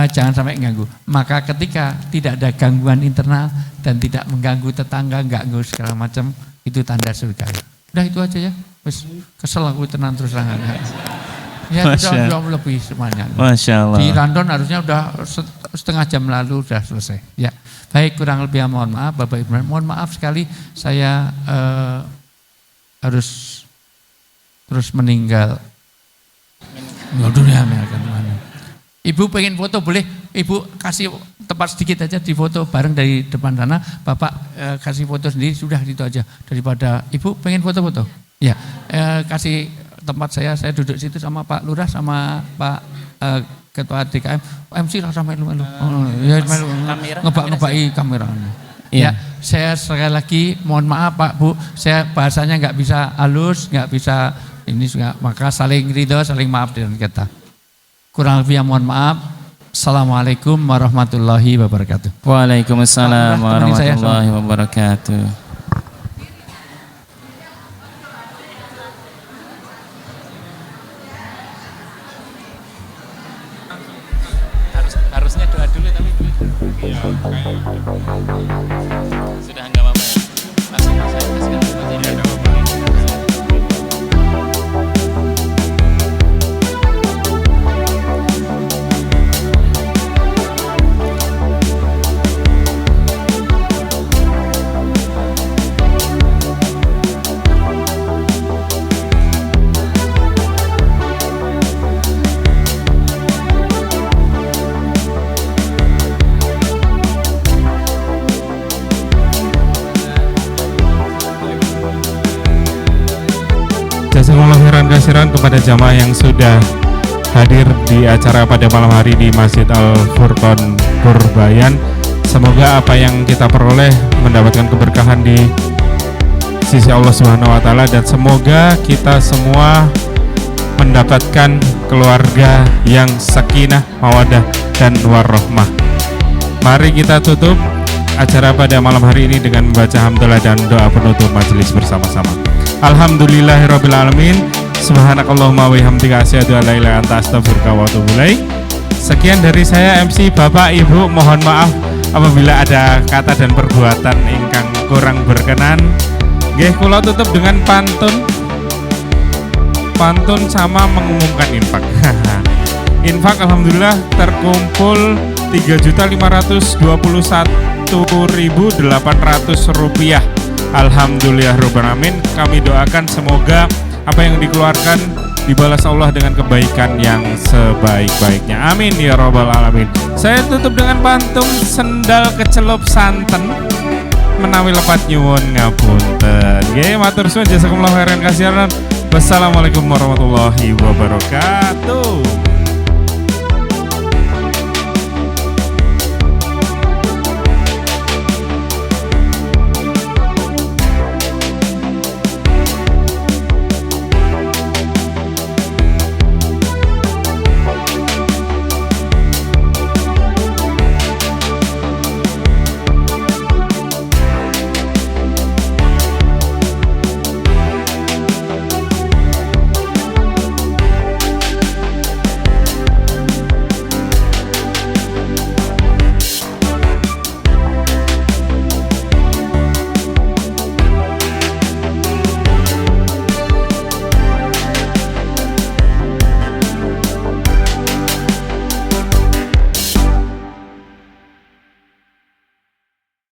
jangan sampai mengganggu. Maka ketika tidak ada gangguan internal dan tidak mengganggu tetangga, enggak ganggu segala macam, itu tanda surga. Udah itu aja ya. Wes kesel aku tenang terus terang. Ya Masya sudah Allah. lebih semuanya. Masya Allah. Di London harusnya udah setengah jam lalu sudah selesai. Ya, baik kurang lebih mohon maaf Bapak Ibu. Mohon maaf sekali saya harus terus meninggal. Ibu pengen foto boleh? Ibu kasih tempat sedikit aja di foto bareng dari depan sana. Bapak kasih foto sendiri sudah gitu aja daripada Ibu pengen foto-foto. Ya, kasih tempat saya duduk situ sama Pak Lurah sama Pak Ketua DKM. MC rasa melu-melu. Ya melu ngebak-ngebaki kamera. Ya, saya sekali lagi mohon maaf Pak Bu, saya bahasanya nggak bisa halus, nggak bisa ini juga, maka saling ridho, saling maaf dengan kita. Kurang lebih mohon maaf. Assalamualaikum warahmatullahi wabarakatuh. Waalaikumsalam Pak Lurah, temenin saya, warahmatullahi wabarakatuh. Harusnya doa dulu tapi sudah enggak apa-apa ya. Langsung saya kasihkan aja. Jazakumullah khairan kasiran kepada jamaah yang sudah hadir di acara pada malam hari di Masjid Al-Furqan Purbayan. Semoga apa yang kita peroleh mendapatkan keberkahan di sisi Allah Subhanahu wa taala dan semoga kita semua mendapatkan keluarga yang sakinah, mawaddah dan warahmah. Mari kita tutup acara pada malam hari ini dengan membaca hamdalah dan doa penutup majelis bersama-sama. Alhamdulillahirrabbilalamin. Subhanakallahumma wa bihamdika asyhadu an la ilaha illa anta astaghfiruka wa atubu ilaik. Sekian dari saya MC Bapak Ibu, mohon maaf apabila ada kata dan perbuatan ingkang kurang berkenan. Nggih kula tutup dengan pantun sama mengumumkan infak. Infak alhamdulillah terkumpul 3.521.800 rupiah. Alhamdulillah Rabbil Alamin. Kami doakan semoga apa yang dikeluarkan dibalas Allah dengan kebaikan yang sebaik-baiknya. Amin ya Rabbal Alamin. Saya tutup dengan pantun sendal kecelup santen menawi lepat nyuwun ngapunten. Nggih matur suwun jazakumullah khairan kasiran. Wassalamualaikum warahmatullahi wabarakatuh.